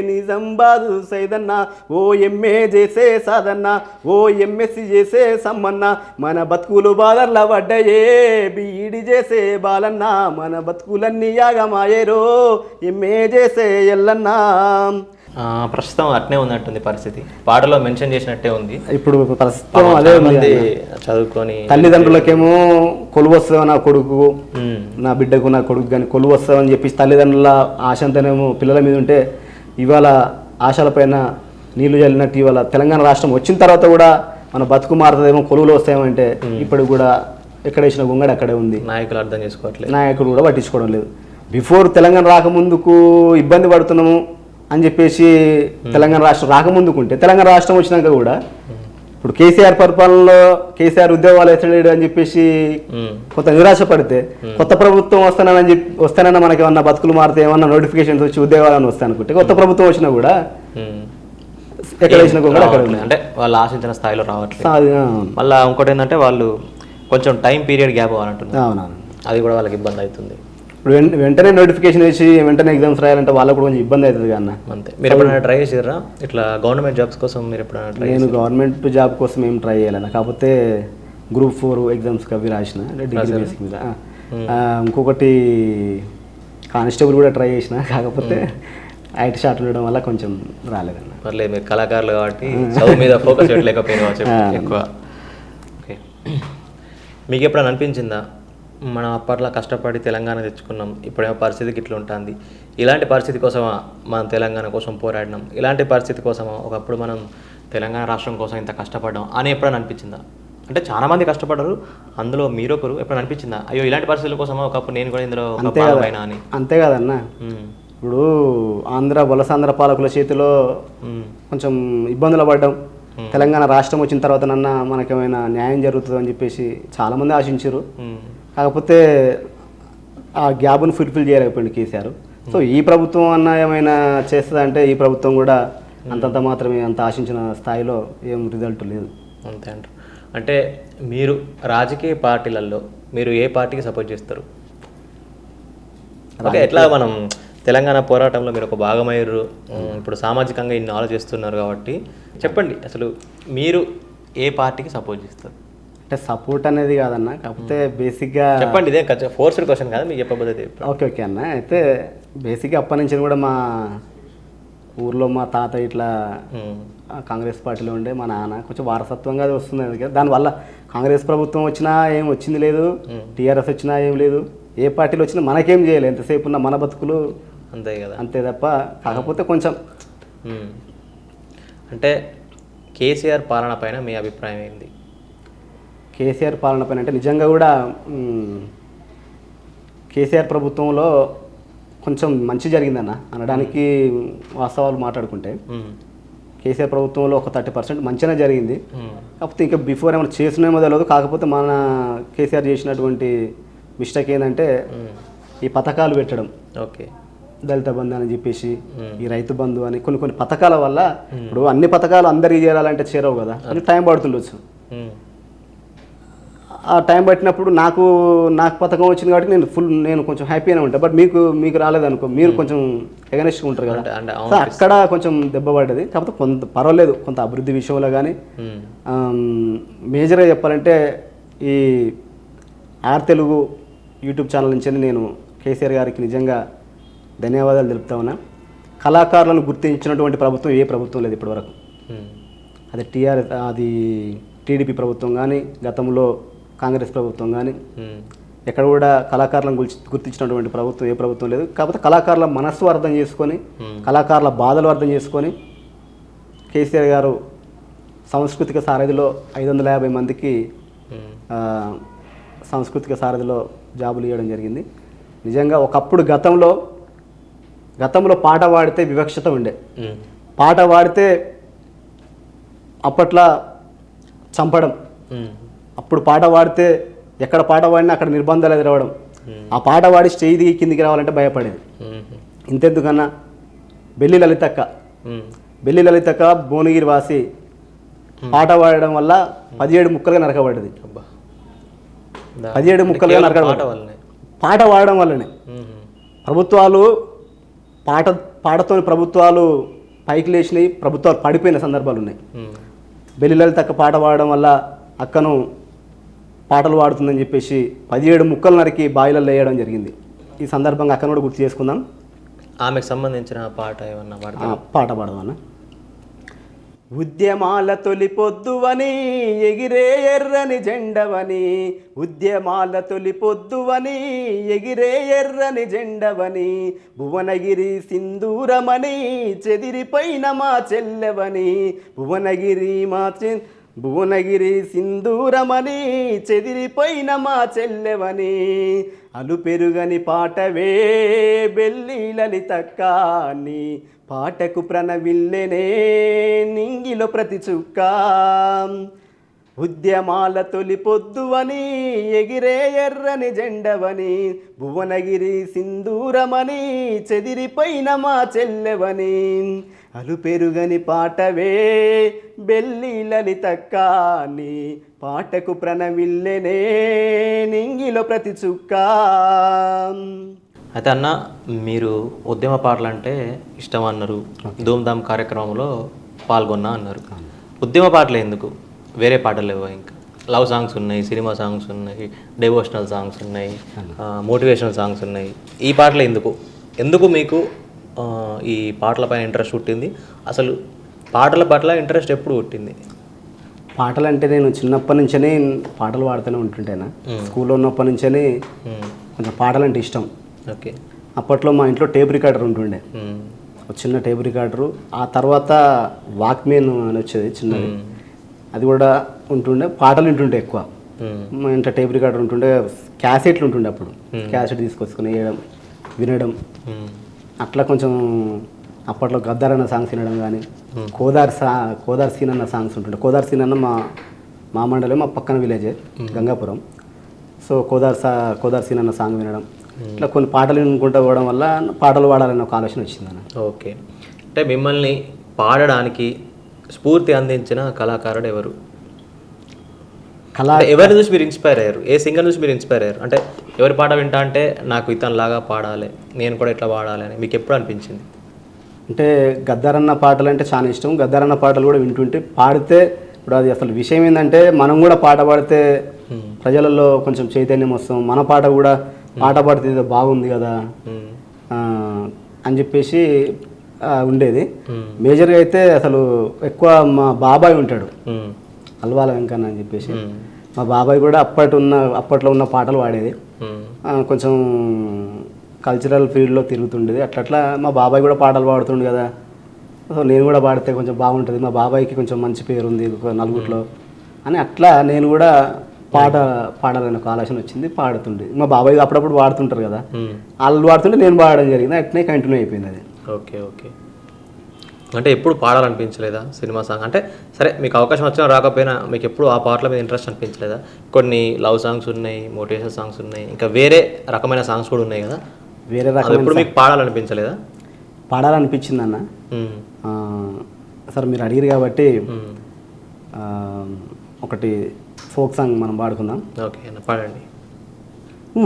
S1: నిజంబాదు సైదన్న. ఓ ఎంఏ చేసే సాదన్న, ఓ ఎంఎస్సి చేసే సమ్మన్న, మన బతుకులు బాధర్ల పడ్డయే. బీఈడి చేసే బాలన్న, మన బతుకులన్నీ యాగమాయేరో. ఎంఏ చేసే ఎల్లన్నా.
S2: ప్రస్తుతం అట్నే ఉన్నట్టుంది పరిస్థితి. పాటలో మెన్షన్ చేసినట్టే ఉంది.
S1: ఇప్పుడు ప్రస్తుతం అదే ఉంది.
S2: చదువుకొని
S1: తల్లిదండ్రులకేమో కొలువు వస్తావు నా కొడుకు, నా బిడ్డకు, నా కొడుకు కానీ కొలువు వస్తావని చెప్పి తల్లిదండ్రుల ఆశ అంతనేమో పిల్లల మీద ఉంటే, ఇవాళ ఆశలపైన నీళ్లు చల్లినట్టు ఇవాళ తెలంగాణ రాష్ట్రం వచ్చిన తర్వాత కూడా మన బతుకు మారుతుందేమో, కొలువులు వస్తాయేమంటే ఇప్పుడు కూడా ఎక్కడ వేసిన గుంగడి అక్కడే ఉంది.
S2: నాయకులు అర్థం చేసుకోవట్లేదు,
S1: నాయకులు కూడా పట్టించుకోవడం లేదు. బిఫోర్ తెలంగాణ రాకముందుకు ఇబ్బంది పడుతున్నాము అని చెప్పేసి తెలంగాణ రాష్ట్రం రాకముందుకుంటే, తెలంగాణ రాష్ట్రం వచ్చినాక కూడా ఇప్పుడు కేసీఆర్ పరిపాలనలో కేసీఆర్ ఉద్యోగాలు వేసలేడు అని చెప్పేసి కొంత నిరాశ పడితే, కొత్త ప్రభుత్వం వస్తానన్నా మనకి ఏమన్నా బతుకులు మారితే ఏమన్నా నోటిఫికేషన్స్ వచ్చి ఉద్యోగాలను వస్తాయి అనుకుంటే, కొత్త ప్రభుత్వం వచ్చినా కూడా ఎక్కడ వేసినా కూడా అక్కడ
S2: అంటే వాళ్ళు ఆశించిన స్థాయిలో రావట్లేదు. మళ్ళీ ఇంకోటి ఏంటంటే వాళ్ళు కొంచెం టైం పీరియడ్ గ్యాప్ అవ్వాలంటున్నారు.
S1: అవునవును,
S2: అది కూడా వాళ్ళకి ఇబ్బంది అవుతుంది.
S1: ఇప్పుడు వెంటనే నోటిఫికేషన్ వేసి వెంటనే ఎగ్జామ్స్ రాయాలంటే వాళ్ళకు కూడా కొంచెం ఇబ్బంది అవుతుంది అన్న.
S2: అంతే. మీరు ఎప్పుడైనా ట్రై చేసారా ఇట్లా గవర్నమెంట్ జాబ్స్ కోసం? మీరు ఎప్పుడైనా ట్రై?
S1: నేను గవర్నమెంట్ జాబ్ కోసం ఏం ట్రై చేయాలన్న, కాకపోతే గ్రూప్ 4 ఎగ్జామ్స్కి అవి రాసిన, అంటే డిగ్రీ బేసిక్ మీద. ఇంకొకటి కానిస్టేబుల్ కూడా ట్రై చేసిన, కాకపోతే ఐటీ షార్ట్ ఉండడం వల్ల కొంచెం రాలేదన్న.
S2: పర్లేదు, మీరు కళాకారులు కాబట్టి చదువు మీద ఫోకస్ పెట్టలేకపోయినా ఎక్కువ. ఓకే, మీకు ఎప్పుడైనా అనిపించిందా మనం అప్పట్లో కష్టపడి తెలంగాణ తెచ్చుకున్నాం, ఇప్పుడేమో పరిస్థితికి ఇట్లా ఉంటుంది, ఇలాంటి పరిస్థితి కోసమా మనం తెలంగాణ కోసం పోరాడినాం, ఇలాంటి పరిస్థితి కోసమా ఒకప్పుడు మనం తెలంగాణ రాష్ట్రం కోసం ఇంత కష్టపడ్డాం అని ఎప్పుడైనా అనిపించిందా? అంటే చాలా మంది కష్టపడరు, అందులో మీరొకరు. ఎప్పుడైనా అనిపించిందా అయ్యో ఇలాంటి పరిస్థితుల కోసమా ఒకప్పుడు నేను కూడా ఇందులో పాల్గొనా అని?
S1: అంతే కదన్న. ఇప్పుడు వలసాంధ్ర పాలకుల చేతిలో కొంచెం ఇబ్బందులు పడ్డాం, తెలంగాణ రాష్ట్రం వచ్చిన తర్వాత నన్న మనకేమైనా న్యాయం జరుగుతుంది అని చెప్పేసి చాలామంది ఆశించారు. కాకపోతే ఆ గ్యాప్ను ఫుల్ఫిల్ చేయలేకపోయింది కేసీఆర్. సో ఈ ప్రభుత్వం అన్న ఏమైనా చేస్తుందంటే ఈ ప్రభుత్వం కూడా అంతంత మాత్రమే, అంత ఆశించిన స్థాయిలో ఏం రిజల్ట్ లేదు.
S2: అంతే అంటారు. అంటే మీరు రాజకీయ పార్టీలలో మీరు ఏ పార్టీకి సపోర్ట్ చేస్తారు? ఓకే, ఎట్లా మనం తెలంగాణ పోరాటంలో మీరు ఒక భాగమయ్యారు, ఇప్పుడు సామాజికంగా ఇన్ని ఆలోచిస్తున్నారు కాబట్టి చెప్పండి, అసలు మీరు ఏ పార్టీకి సపోర్ట్ చేస్తారు?
S1: అంటే సపోర్ట్ అనేది కాదన్న, కాకపోతే బేసిక్గా
S2: చెప్పండి. ఇదే ఫోర్స్డ్ క్వశ్చన్ కాదు, మీకు చెప్పబోతే.
S1: ఓకే అన్న. అయితే బేసిక్గా అప్పటి నుంచి కూడా మా ఊర్లో మా తాత ఇట్లా కాంగ్రెస్ పార్టీలో ఉండే, మా నాన్న కొంచెం వారసత్వంగా అది వస్తుంది. అందుకే దానివల్ల కాంగ్రెస్ ప్రభుత్వం వచ్చినా ఏం వచ్చింది లేదు, టీఆర్ఎస్ వచ్చినా ఏం లేదు, ఏ పార్టీలు వచ్చినా మనకేం చేయలేదు, ఎంతసేపు ఉన్న మన బతుకులు
S2: అంతే కదా, అంతే
S1: తప్ప. కాకపోతే కొంచెం
S2: అంటే కేసీఆర్ పాలన పైన మీ అభిప్రాయం ఏంది?
S1: కేసీఆర్ పాలన పైన అంటే నిజంగా కూడా కేసీఆర్ ప్రభుత్వంలో కొంచెం మంచి జరిగిందన్న అనడానికి వాస్తవాలు మాట్లాడుకుంటే, కేసీఆర్ ప్రభుత్వంలో ఒక 30% మంచిగా జరిగింది. కాకపోతే ఇంకా బిఫోర్ ఏమైనా చేసినేమో తెలియదు. కాకపోతే మన కేసీఆర్ చేసినటువంటి మిస్టేక్ ఏంటంటే ఈ పథకాలు పెట్టడం.
S2: ఓకే,
S1: దళిత బంధు అని చెప్పేసి, ఈ రైతు బంధు అని కొన్ని పథకాల వల్ల, ఇప్పుడు అన్ని పథకాలు అందరికీ చేరాలంటే చేరవు కదా, కొంచెం టైం పడుతుండొచ్చు. ఆ టైం పట్టినప్పుడు నాకు పథకం వచ్చింది కాబట్టి నేను కొంచెం హ్యాపీగానే ఉంటాను. బట్ మీకు రాలేదనుకో, మీరు కొంచెం ఎగనెస్ట్గా ఉంటారు కదా, సో అక్కడ కొంచెం దెబ్బ పడ్డది. కాకపోతే కొంత పర్వాలేదు, కొంత అభివృద్ధి విషయంలో కానీ. మేజర్గా చెప్పాలంటే ఈ ఆర్ తెలుగు యూట్యూబ్ ఛానల్ నుంచి నేను కేసీఆర్ గారికి నిజంగా ధన్యవాదాలు తెలుపుతా ఉన్నా. కళాకారులను గుర్తించినటువంటి ప్రభుత్వం ఏ ప్రభుత్వం లేదు ఇప్పటివరకు. అది టీడీపీ ప్రభుత్వం కానీ, గతంలో కాంగ్రెస్ ప్రభుత్వం కానీ, ఎక్కడ కూడా కళాకారులను గుర్తించినటువంటి ప్రభుత్వం ఏ ప్రభుత్వం లేదు. కాకపోతే కళాకారుల మనస్సు అర్థం చేసుకొని, కళాకారుల బాధలు అర్థం చేసుకొని కేసీఆర్ గారు సాంస్కృతిక సారథిలో 550 మందికి సాంస్కృతిక సారథిలో జాబులు ఇవ్వడం జరిగింది. నిజంగా ఒకప్పుడు గతంలో పాట పాడితే వివక్షత ఉండే, పాట పాడితే అప్పట్లో చంపడం, అప్పుడు పాట పాడితే ఎక్కడ పాట పాడినా అక్కడ నిర్బంధాలు ఎదురవడం, ఆ పాట పాడి స్టేజ్ దిగి కిందికి రావాలంటే భయపడేది. ఇంతెందుకన్నా బెల్లి లలితక్క భువనగిరి వాసి పాట పాడడం వల్ల 17 ముక్కలుగా నరకబడ్డది. 17 ముక్కలుగా నరకబడ్డది పాట పాడడం వల్లనే. ప్రభుత్వాలు పాటతో ప్రభుత్వాలు పైకి లేచినాయి, ప్రభుత్వాలు పడిపోయిన సందర్భాలు ఉన్నాయి. బెల్లి లలితక్క పాట పాడడం వల్ల అక్కను పాటలు పాడుతుందని చెప్పేసి 17 ముక్కలు నరికి బాయిలలో వేయడం జరిగింది. ఈ సందర్భంగా అక్కను కూడా గుర్తు చేసుకుందాం.
S2: ఆమెకు సంబంధించిన పాట ఏమన్నా
S1: పాట పాడదామన్నా. ఉద్యమాల తొలి పొద్దువని ఎగిరే ఎర్రని జెండవని, ఉద్యమాల తొలి పొద్దువని ఎగిరే ఎర్రని జెండవని, భువనగిరి సింధూరమని చెదిరిపోయిన మా చెల్లెవని, భువనగిరి సింధూరమని చెదిరిపోయిన మా చెల్లెవని, అలు పెరుగని పాటవే బెల్లి లలితక్కాని, పాటకు ప్రణవిల్లెనే నింగిలో ప్రతి చుక్క, ఉద్యమాల తొలి పొద్దువని ఎగిరే ఎర్రని జెండవని, భువనగిరి సింధూరమని చెదిరిపోయిన మా చెల్లెవని, అలు పెరుగని పాటవే బెల్లి లలితక్కాని, పాటకు ప్రణవిల్లెనే నింగిలో ప్రతి చుక్క.
S2: అయితే అన్న, మీరు ఉద్యమ పాటలు అంటే ఇష్టం అన్నారు, ధూమ్ధామ్ కార్యక్రమంలో పాల్గొన్నా అన్నారు. ఉద్యమ పాటలు ఎందుకు? వేరే పాటలు లేవా? ఇంకా లవ్ సాంగ్స్ ఉన్నాయి, సినిమా సాంగ్స్ ఉన్నాయి, డివోషనల్ సాంగ్స్ ఉన్నాయి, మోటివేషనల్ సాంగ్స్ ఉన్నాయి. ఈ పాటలు ఎందుకు మీకు ఈ పాటల పైన ఇంట్రెస్ట్ పుట్టింది? అసలు పాటల పట్ల ఇంట్రెస్ట్ ఎప్పుడు పుట్టింది?
S1: పాటలు అంటే నేను చిన్నప్పటి నుంచే పాటలు పాడుతూనే ఉంటుంటేనా, స్కూల్లో ఉన్నప్పటి నుంచే కొంచెం పాటలు అంటే ఇష్టం.
S2: ఓకే.
S1: అప్పట్లో మా ఇంట్లో టేప్ రికార్డర్ ఉంటుండే, ఒక చిన్న టేప్ రికార్డరు. ఆ తర్వాత వాక్మెన్ అని వచ్చేది చిన్నది, అది కూడా ఉంటుండే. పాటలు వింటుండే ఎక్కువ. మా ఇంట్లో టేప్ రికార్డర్ ఉంటుండే, క్యాసెట్లు ఉంటుండే. అప్పుడు క్యాసెట్ తీసుకొచ్చుకొని వేయడం, వినడం, అట్లా కొంచెం. అప్పట్లో గద్దర్ అన్న సాంగ్స్ వినడం కానీ, కోదార్ సీన్ అన్న సాంగ్స్ ఉంటుండే. కోదార్ సీన్ అన్న మా మండలం, మా పక్కన విలేజే గంగాపురం. సో కోదార్ సీన్ అన్న సాంగ్ వినడం, ఇట్లా కొన్ని పాటలు వినుకుంటూ పోవడం వల్ల పాటలు పాడాలన్న ఒక ఆలోచన వచ్చిందన్న.
S2: ఓకే. అంటే మిమ్మల్ని పాడడానికి స్ఫూర్తి అందించిన కళాకారుడు ఎవరు? ఎవరి నుంచి మీరు ఇన్స్పైర్ అయ్యారు? ఏ సింగర్ నుంచి మీరు ఇన్స్పైర్ అయ్యారు? అంటే ఎవరి పాట వింటా అంటే నాకు ఇతను లాగా పాడాలి, నేను కూడా ఇట్లా పాడాలి అని మీకు ఎప్పుడు అనిపించింది?
S1: అంటే గద్దరన్న పాటలు అంటే చాలా ఇష్టం. గద్దరన్న పాటలు కూడా వింటుంటే, పాడితే ఇప్పుడు అది అసలు విషయం ఏంటంటే, మనం కూడా పాట పాడితే ప్రజలలో కొంచెం చైతన్యం వస్తాం. మన పాట కూడా పాట పాడితే ఏదో బాగుంది కదా అని చెప్పేసి ఉండేది. మేజర్గా అయితే అసలు ఎక్కువ మా బాబాయ్ ఉంటాడు, అల్వాల వెంకన్న అని చెప్పేసి. మా బాబాయ్ కూడా అప్పట్లో ఉన్న పాటలు పాడేది. కొంచెం కల్చరల్ ఫీల్డ్లో తిరుగుతుండేది. అట్లా మా బాబాయ్ కూడా పాటలు పాడుతుండే కదా. సో నేను కూడా పాడితే కొంచెం బాగుంటుంది, మా బాబాయ్కి కొంచెం మంచి పేరు ఉంది నలుగురిలో అని, అట్లా నేను కూడా పాడాలని ఒక ఆలోచన వచ్చింది. పాడుతుండే మా బాబాయ్ అప్పుడప్పుడు పాడుతుంటారు కదా, వాళ్ళు పాడుతుంటే నేను పాడడం జరిగింది. అట్నే కంటిన్యూ అయిపోయింది అది.
S2: ఓకే. ఓకే. అంటే ఎప్పుడు పాడాలనిపించలేదా సినిమా సాంగ్? అంటే సరే, మీకు అవకాశం వచ్చినా రాకపోయినా మీకు ఎప్పుడు ఆ పాటల మీద ఇంట్రెస్ట్ అనిపించలేదా? కొన్ని లవ్ సాంగ్స్ ఉన్నాయి, మోటివేషన్ సాంగ్స్ ఉన్నాయి, ఇంకా వేరే రకమైన సాంగ్స్ కూడా ఉన్నాయి కదా,
S1: వేరే రకమైన
S2: ఎప్పుడు మీకు పాడాలనిపించలేదా?
S1: పాడాలనిపించింది అన్న. సార్ మీరు అడిగారు కాబట్టి ఒకటి ఫోక్ సాంగ్ మనం పాడుకుందాం.
S2: ఓకే అన్న, పాడండి.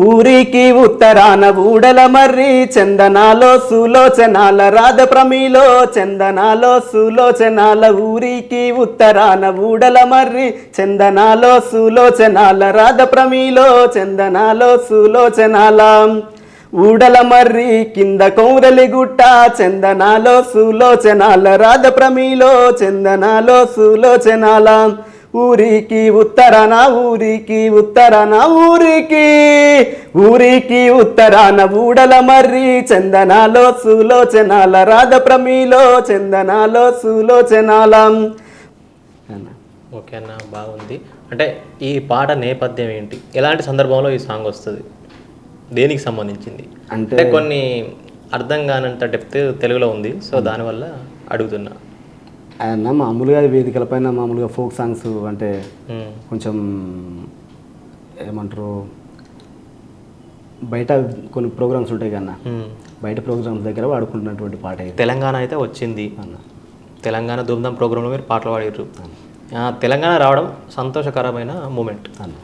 S1: ఊరికి ఉత్తరాన ఊడల మర్రి, చందనాలో సులోచనాల రాధ ప్రమీలో, చందనాలో సులోచనాల. ఊరికి ఉత్తరాన ఊడల మర్రి, చందనాలో సులోచనాల రాధ ప్రమీలో, చందనాలో సులోచనాల. ఊడల మర్రి కింద కౌరలి గుట్ట, చందనాలో సులోచనాల రాధ ప్రమీలో, చందనాలో సులోచనాల. ఊరికి ఉత్తరాన ఊరికి ఉత్తరాన ఊరికి ఉత్తరాన ఊడల మర్రి, చందనాలో సులోచనాల రాధ ప్రమీలో, చందనాలో సులోచనాల.
S2: ఓకే అన్న, బాగుంది. అంటే ఈ పాట నేపథ్యం ఏంటి? ఎలాంటి సందర్భంలో ఈ సాంగ్ వస్తుంది? దేనికి సంబంధించింది? అంటే కొన్ని అర్థం కానంత డెప్త్ తెలుగులో ఉంది, సో దానివల్ల అడుగుతున్నా.
S1: అన్న మామూలుగా వేదికలపైన మామూలుగా ఫోక్ సాంగ్స్ అంటే కొంచెం ఏమంటారు, బయట కొన్ని ప్రోగ్రామ్స్ ఉంటాయి కన్నా, బయట ప్రోగ్రామ్స్ దగ్గర వాడుకుంటున్నటువంటి పాట.
S2: తెలంగాణ అయితే వచ్చింది అన్న, తెలంగాణ ధూమ్ధామ్ ప్రోగ్రాంలో మీరు పాటలు పాడారు. తెలంగాణ రావడం సంతోషకరమైన మూమెంట్ అన్న,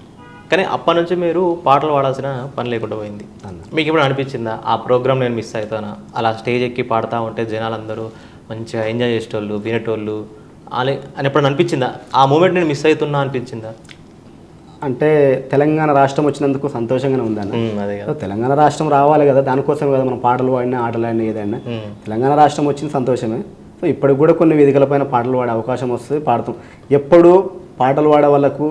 S2: కానీ అప్పటి నుంచి మీరు పాటలు పాడాల్సిన పని లేకుండా పోయింది. మీకు ఇప్పుడు అనిపించిందా ఆ ప్రోగ్రామ్ నేను మిస్ అవుతానా? అలా స్టేజ్ ఎక్కి పాడుతూ ఉంటే జనాలందరూ మంచిగా ఎంజాయ్ చేసేటోళ్ళు, వినేటోళ్ళు అని ఎప్పుడు అనిపించిందా? ఆ మూమెంట్ నేను మిస్ అవుతున్నా అనిపించిందా?
S1: అంటే తెలంగాణ రాష్ట్రం వచ్చినందుకు సంతోషంగానే ఉందన్న.
S2: అదే కదా,
S1: తెలంగాణ రాష్ట్రం రావాలి కదా, దానికోసం కదా మనం పాటలు పాడినా, ఆటలు ఆడినా, ఏదైనా. తెలంగాణ రాష్ట్రం వచ్చింది సంతోషమే. సో ఇప్పటికి కూడా కొన్ని వేదికలపైన పాటలు పాడే అవకాశం వస్తుంది, పాడుతాం. ఎప్పుడు పాటలు పాడే వాళ్ళకు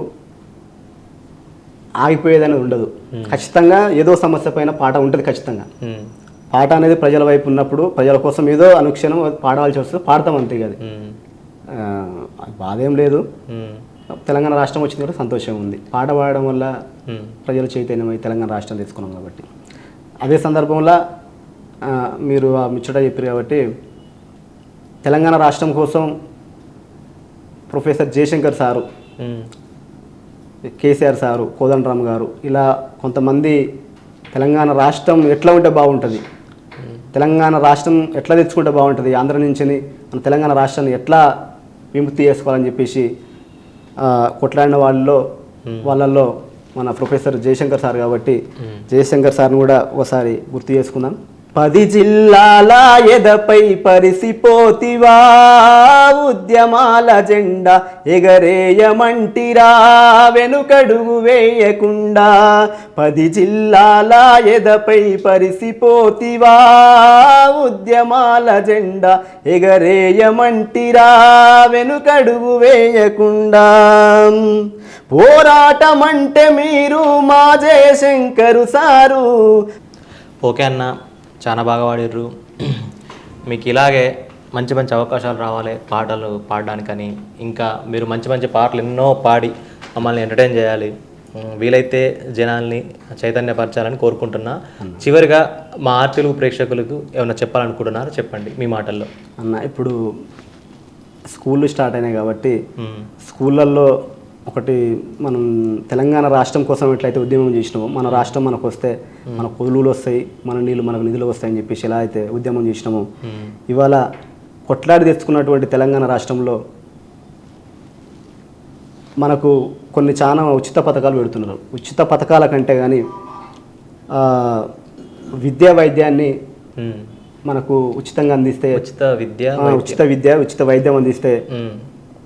S1: ఆగిపోయేదనేది ఉండదు. ఖచ్చితంగా ఏదో సమస్య పైన పాట ఉంటుంది ఖచ్చితంగా. పాట అనేది ప్రజల వైపు ఉన్నప్పుడు ప్రజల కోసం ఏదో అనుక్షణం పాడాల్సి వస్తుంది, పాడతాం అంతే. అది బాధ ఏం లేదు. తెలంగాణ రాష్ట్రం వచ్చింది కూడా సంతోషం ఉంది. పాట పాడడం వల్ల ప్రజల చైతన్యమై తెలంగాణ రాష్ట్రం తెచ్చుకున్నాం కాబట్టి. అదే సందర్భంలో మీరు ఆ ముచ్చట చెప్పారు కాబట్టి తెలంగాణ రాష్ట్రం కోసం professor Jayashankar sir, KCR sir, Kodandaram గారు, ఇలా కొంతమంది తెలంగాణ రాష్ట్రం ఎట్లా ఉంటే బాగుంటుంది, తెలంగాణ రాష్ట్రం ఎట్లా తెచ్చుకుంటే బాగుంటుంది, ఆంధ్ర నుంచి మన తెలంగాణ రాష్ట్రాన్ని ఎట్లా విముక్తి చేసుకోవాలని చెప్పేసి కొట్లాడిన వాళ్ళల్లో మన ప్రొఫెసర్ జయశంకర్ సార్ కాబట్టి జయశంకర్ సార్ని కూడా ఒకసారి గుర్తు చేసుకుందాం. 10 జిల్లాల ఎదపై పరిసిపోతివా, ఉద్యమాల జెండా ఎగరేయమంటిరా వెనుకడుగు వేయకుండా. 10 జిల్లాల ఎదపై పరిసిపోతివా, ఉద్యమాల జెండా ఎగరేయమంటిరా వెనుకడుగు వేయకుండా. పోరాటమంటే మీరు మా జయశంకరు సారు.
S2: ఓకే అన్న, చాలా బాగా పాడిర్రు. మీకు ఇలాగే మంచి మంచి అవకాశాలు రావాలి పాటలు పాడడానికని, ఇంకా మీరు మంచి మంచి పాటలు ఎన్నో పాడి మమ్మల్ని ఎంటర్టైన్ చేయాలి, వీలైతే జనాల్ని చైతన్యపరచాలని కోరుకుంటున్నా. చివరిగా మా తెలుగు ప్రేక్షకులకు ఏమైనా చెప్పాలనుకుంటున్నారో చెప్పండి మీ మాటల్లో.
S1: అన్న, ఇప్పుడు స్కూళ్ళు స్టార్ట్ అయినాయి కాబట్టి స్కూళ్ళల్లో ఒకటి మనం తెలంగాణ రాష్ట్రం కోసం ఎట్లయితే ఉద్యమం చేసినామో, మన రాష్ట్రం మనకు వస్తే మన కొలువులు వస్తాయి, మన నీళ్ళు మనకు నిధులు వస్తాయని చెప్పేసి ఎలా అయితే ఉద్యమం చేసినామో, ఇవాళ కొట్లాడి తెచ్చుకున్నటువంటి తెలంగాణ రాష్ట్రంలో మనకు కొన్ని చాలా ఉచిత పథకాలు పెడుతున్నారు. ఉచిత పథకాల కంటే కానీ విద్యా వైద్యాన్ని మనకు ఉచితంగా అందిస్తే, ఉచిత వైద్యం అందిస్తే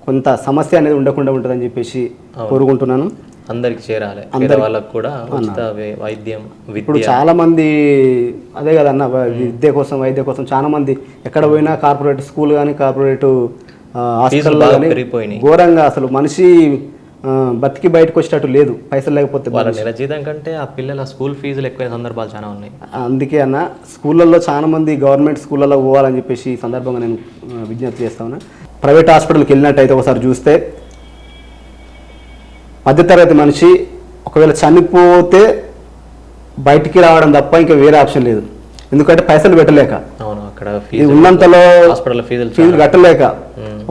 S1: కొంత సమస్య అనేది ఉండకుండా ఉంటుందని చెప్పేసి కోరుకుంటున్నాను.
S2: అందరికి చేరాలి, వాళ్ళకు కూడా ఉచిత వైద్యం.
S1: ఇప్పుడు చాలా మంది అదే కదన్న, వైద్య కోసం చాలా మంది ఎక్కడ పోయినా కార్పొరేట్ స్కూల్ కానీ కార్పొరేట్ హాస్పిటల్లో కానీ ఘోరంగా అసలు మనిషి బతికి బయటకు వచ్చేటట్టు లేదు, పైసలు లేకపోతే.
S2: వాళ్ళ నెల జీతం కంటే ఆ పిల్లల స్కూల్ ఫీజులు ఎక్కువ సందర్భాలు చాలా ఉన్నాయి.
S1: అందుకే అన్న, స్కూళ్ళల్లో చాలా మంది గవర్నమెంట్ స్కూళ్ళలో పోవాలని చెప్పేసి ఈ సందర్భంగా నేను విజ్ఞప్తి చేస్తా ఉన్నా. ప్రైవేట్ హాస్పిటల్కి వెళ్ళినట్టయితే ఒకసారి చూస్తే మధ్యతరగతి మనిషి ఒకవేళ చనిపోతే బయటికి రావడం తప్ప ఇంకా వేరే ఆప్షన్ లేదు. ఎందుకంటే పైసలు పెట్టలేక, ఉన్నంతలో ఫీజులు కట్టలేక,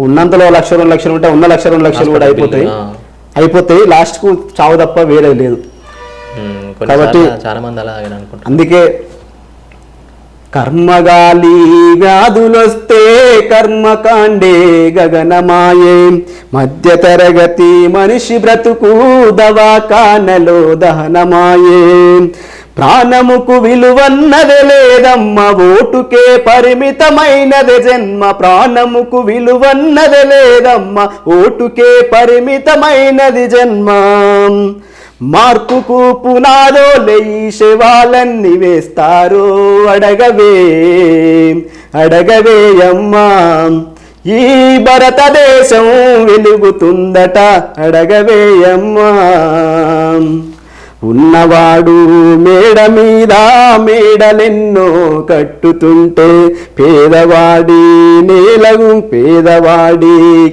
S1: ఉన్నంతలో 1 లక్ష 2 లక్షలు ఉంటే ఉన్న 1 లక్ష 2 లక్షలు కూడా అయిపోతాయి. లాస్ట్కు చావు తప్ప వేరే లేదు. కాబట్టి అందుకే కర్మగాలి వ్యాధులొస్తే కర్మకాండే గగనమాయే, మధ్యతరగతి మనిషి బ్రతుకు దవాఖానలో దహనమాయే. ప్రాణముకు విలువన్నది లేదమ్మ, ఓటుకే పరిమితమైనది జన్మ. ప్రాణముకు విలువన్నది లేదమ్మ, ఓటుకే పరిమితమైనది జన్మ. మార్పుకు పునాదో లేయి శవాలన్నీ వేస్తారు, అడగవే అమ్మా, ఈ భారతదేశం వెలుగుతుందట, అడగవే అమ్మా. ఉన్నవాడు మేడ మీద మేడలెన్నో కట్టుతుంటే, పేదవాడి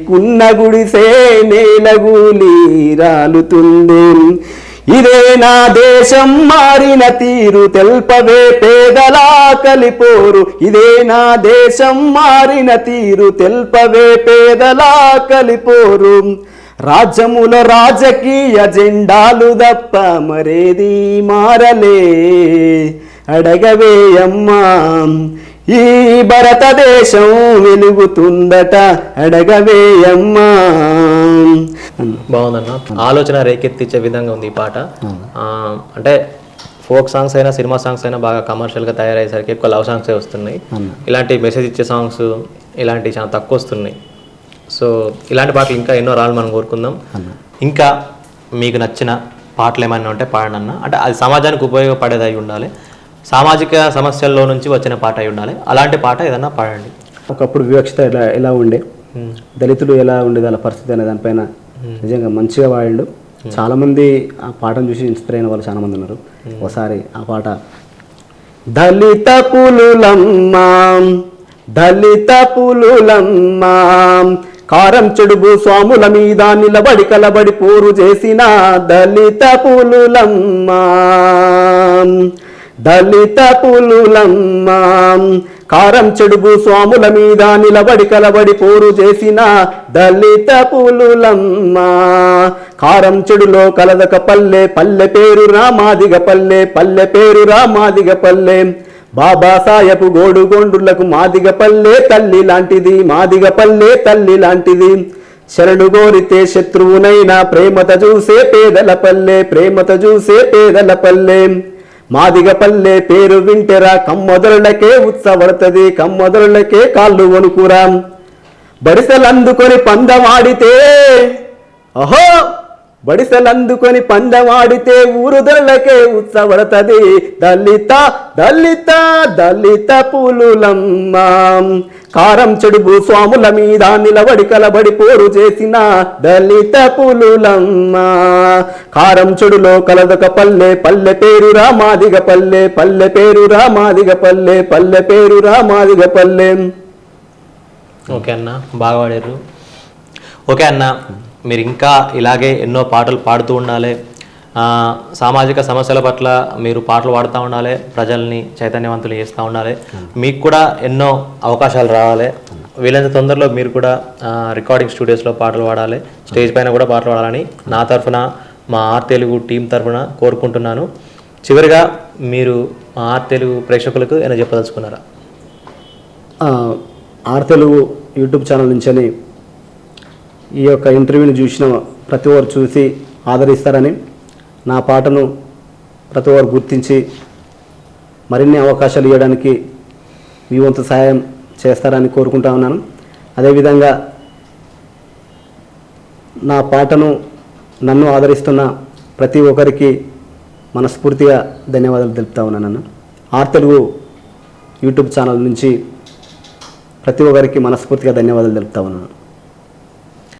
S1: కున్న గుడిసే నేలగూలి రాలుతుంది. ఇదే నా దేశం మారిన తీరు తెల్పవే పేదలా కలిపోరు, ఇదే నా దేశం మారిన తీరు తెల్పవే పేదలా కలిపోరు. రాజ్యముల రాజకీయ జెండాలు తప్ప మరేది మారలే, అడగవే అమ్మా, ఈ భారతదేశం వెలుగుతుందట, అడగవే అమ్మా.
S2: బాగుందన్న, ఆలోచన రేకెత్తించే విధంగా ఉంది ఈ పాట. అంటే ఫోక్ సాంగ్స్ అయినా సినిమా సాంగ్స్ అయినా బాగా కమర్షియల్గా తయారయ్యేసరికి ఎక్కువ లవ్ సాంగ్సే వస్తున్నాయి. ఇలాంటి మెసేజ్ ఇచ్చే సాంగ్స్ ఇలాంటివి చాలా తక్కువ వస్తున్నాయి. సో ఇలాంటి పాటలు ఇంకా ఎన్నో రాళ్ళు మనం కోరుకుందాం. ఇంకా మీకు నచ్చిన పాటలు ఏమైనా ఉంటే పాడనన్నా, అంటే అది సమాజానికి ఉపయోగపడేది అయి ఉండాలి, సామాజిక సమస్యల్లో నుంచి వచ్చిన పాట అయి ఉండాలి. అలాంటి పాట ఏదన్నా పాడండి.
S1: ఒకప్పుడు వివక్షత ఎలా ఉండే, దళితులు ఎలా ఉండేది వాళ్ళ పరిస్థితి అనే దానిపైన నిజంగా మంచిగా వాడిండు. చాలామంది ఆ పాటను చూసి ఇన్స్పైర్ అయిన వాళ్ళు చాలామంది ఉన్నారు. ఒకసారి ఆ పాట దళిత పులులమ్మా దళిత పులులమ్మా కారం చెడుబు స్వాముల మీద నిలబడి కలబడి పోరు చేసిన దళిత పులులమ్మా దళిత పులులమ్మా కారం చెడుబు స్వాముల మీద నిలబడి కలబడి పోరు చేసిన దళిత పులులమ్మా కారం చెడులో కలదక పల్లె పల్లె పేరు రామాదిగ పల్లె పల్లె పేరు రామాదిగ పల్లె బాబాసాయపు గోడుగొండులకు మాదిగ పల్లె తల్లి లాంటిది మాదిగ పల్లె తల్లి లాంటిది శరణు గోరితే శత్రువునైనా ప్రేమత చూసే పేదల పల్లె ప్రేమత చూసే పేదల పల్లె మాదిగ పల్లె పేరు వింటెరా కమ్మొదరులకే ఉత్సవడుతుంది కమ్మొదరులకే కాళ్ళు వణుకురా బడిసలందుకొని పందవాడితే అహో బడిసలందుకొని పందవాడితే ఊరు దొరలకే ఉత్సవడుతుంది దళిత దళిత దళిత పులులమ్మా కారం చెడుబు స్వాముల మీద నిలబడి కలబడి పోరు చేసిన దళిత పులులమ్మా కారం చెడులో కలదక పల్లె పల్లె పేరు రామాదిగ పల్లె పల్లె పేరు రామాదిగ పల్లె పల్లె పేరు రామాదిగ పల్లె.
S2: ఓకే అన్న, బాగా పాడారు. ఓకే అన్న, మీరు ఇంకా ఇలాగే ఎన్నో పాటలు పాడుతూ ఉండాలి, సామాజిక సమస్యల పట్ల మీరు పాటలు పాడుతూ ఉండాలి, ప్రజల్ని చైతన్యవంతులు చేస్తూ ఉండాలి. మీకు కూడా ఎన్నో అవకాశాలు రావాలి. వీలైనంత తొందరలో మీరు కూడా రికార్డింగ్ స్టూడియోస్లో పాటలు పాడాలి, స్టేజ్ పైన కూడా పాటలు పాడాలని నా తరఫున మా ఆర్ తెలుగు టీం తరఫున కోరుకుంటున్నాను. చివరిగా మీరు మా ఆర్ తెలుగు ప్రేక్షకులకు ఏమైనా చెప్పదలుచుకున్నారా?
S1: ఆర్ తెలుగు యూట్యూబ్ ఛానల్ నుంచి ఈ యొక్క ఇంటర్వ్యూని చూసిన ప్రతి ఒక్కరు చూసి ఆదరిస్తారని, నా పాటను ప్రతి ఒక్కరు గుర్తించి మరిన్ని అవకాశాలు ఇవ్వడానికి మీ వంతు సహాయం చేస్తారని కోరుకుంటా ఉన్నాను. అదేవిధంగా నా పాటను నన్ను ఆదరిస్తున్న ప్రతి ఒక్కరికి మనస్ఫూర్తిగా ధన్యవాదాలు తెలుపుతా ఉన్నాను. ఆర్ తెలుగు యూట్యూబ్ ఛానల్ నుంచి ప్రతి ఒక్కరికి మనస్ఫూర్తిగా ధన్యవాదాలు తెలుపుతా ఉన్నాను.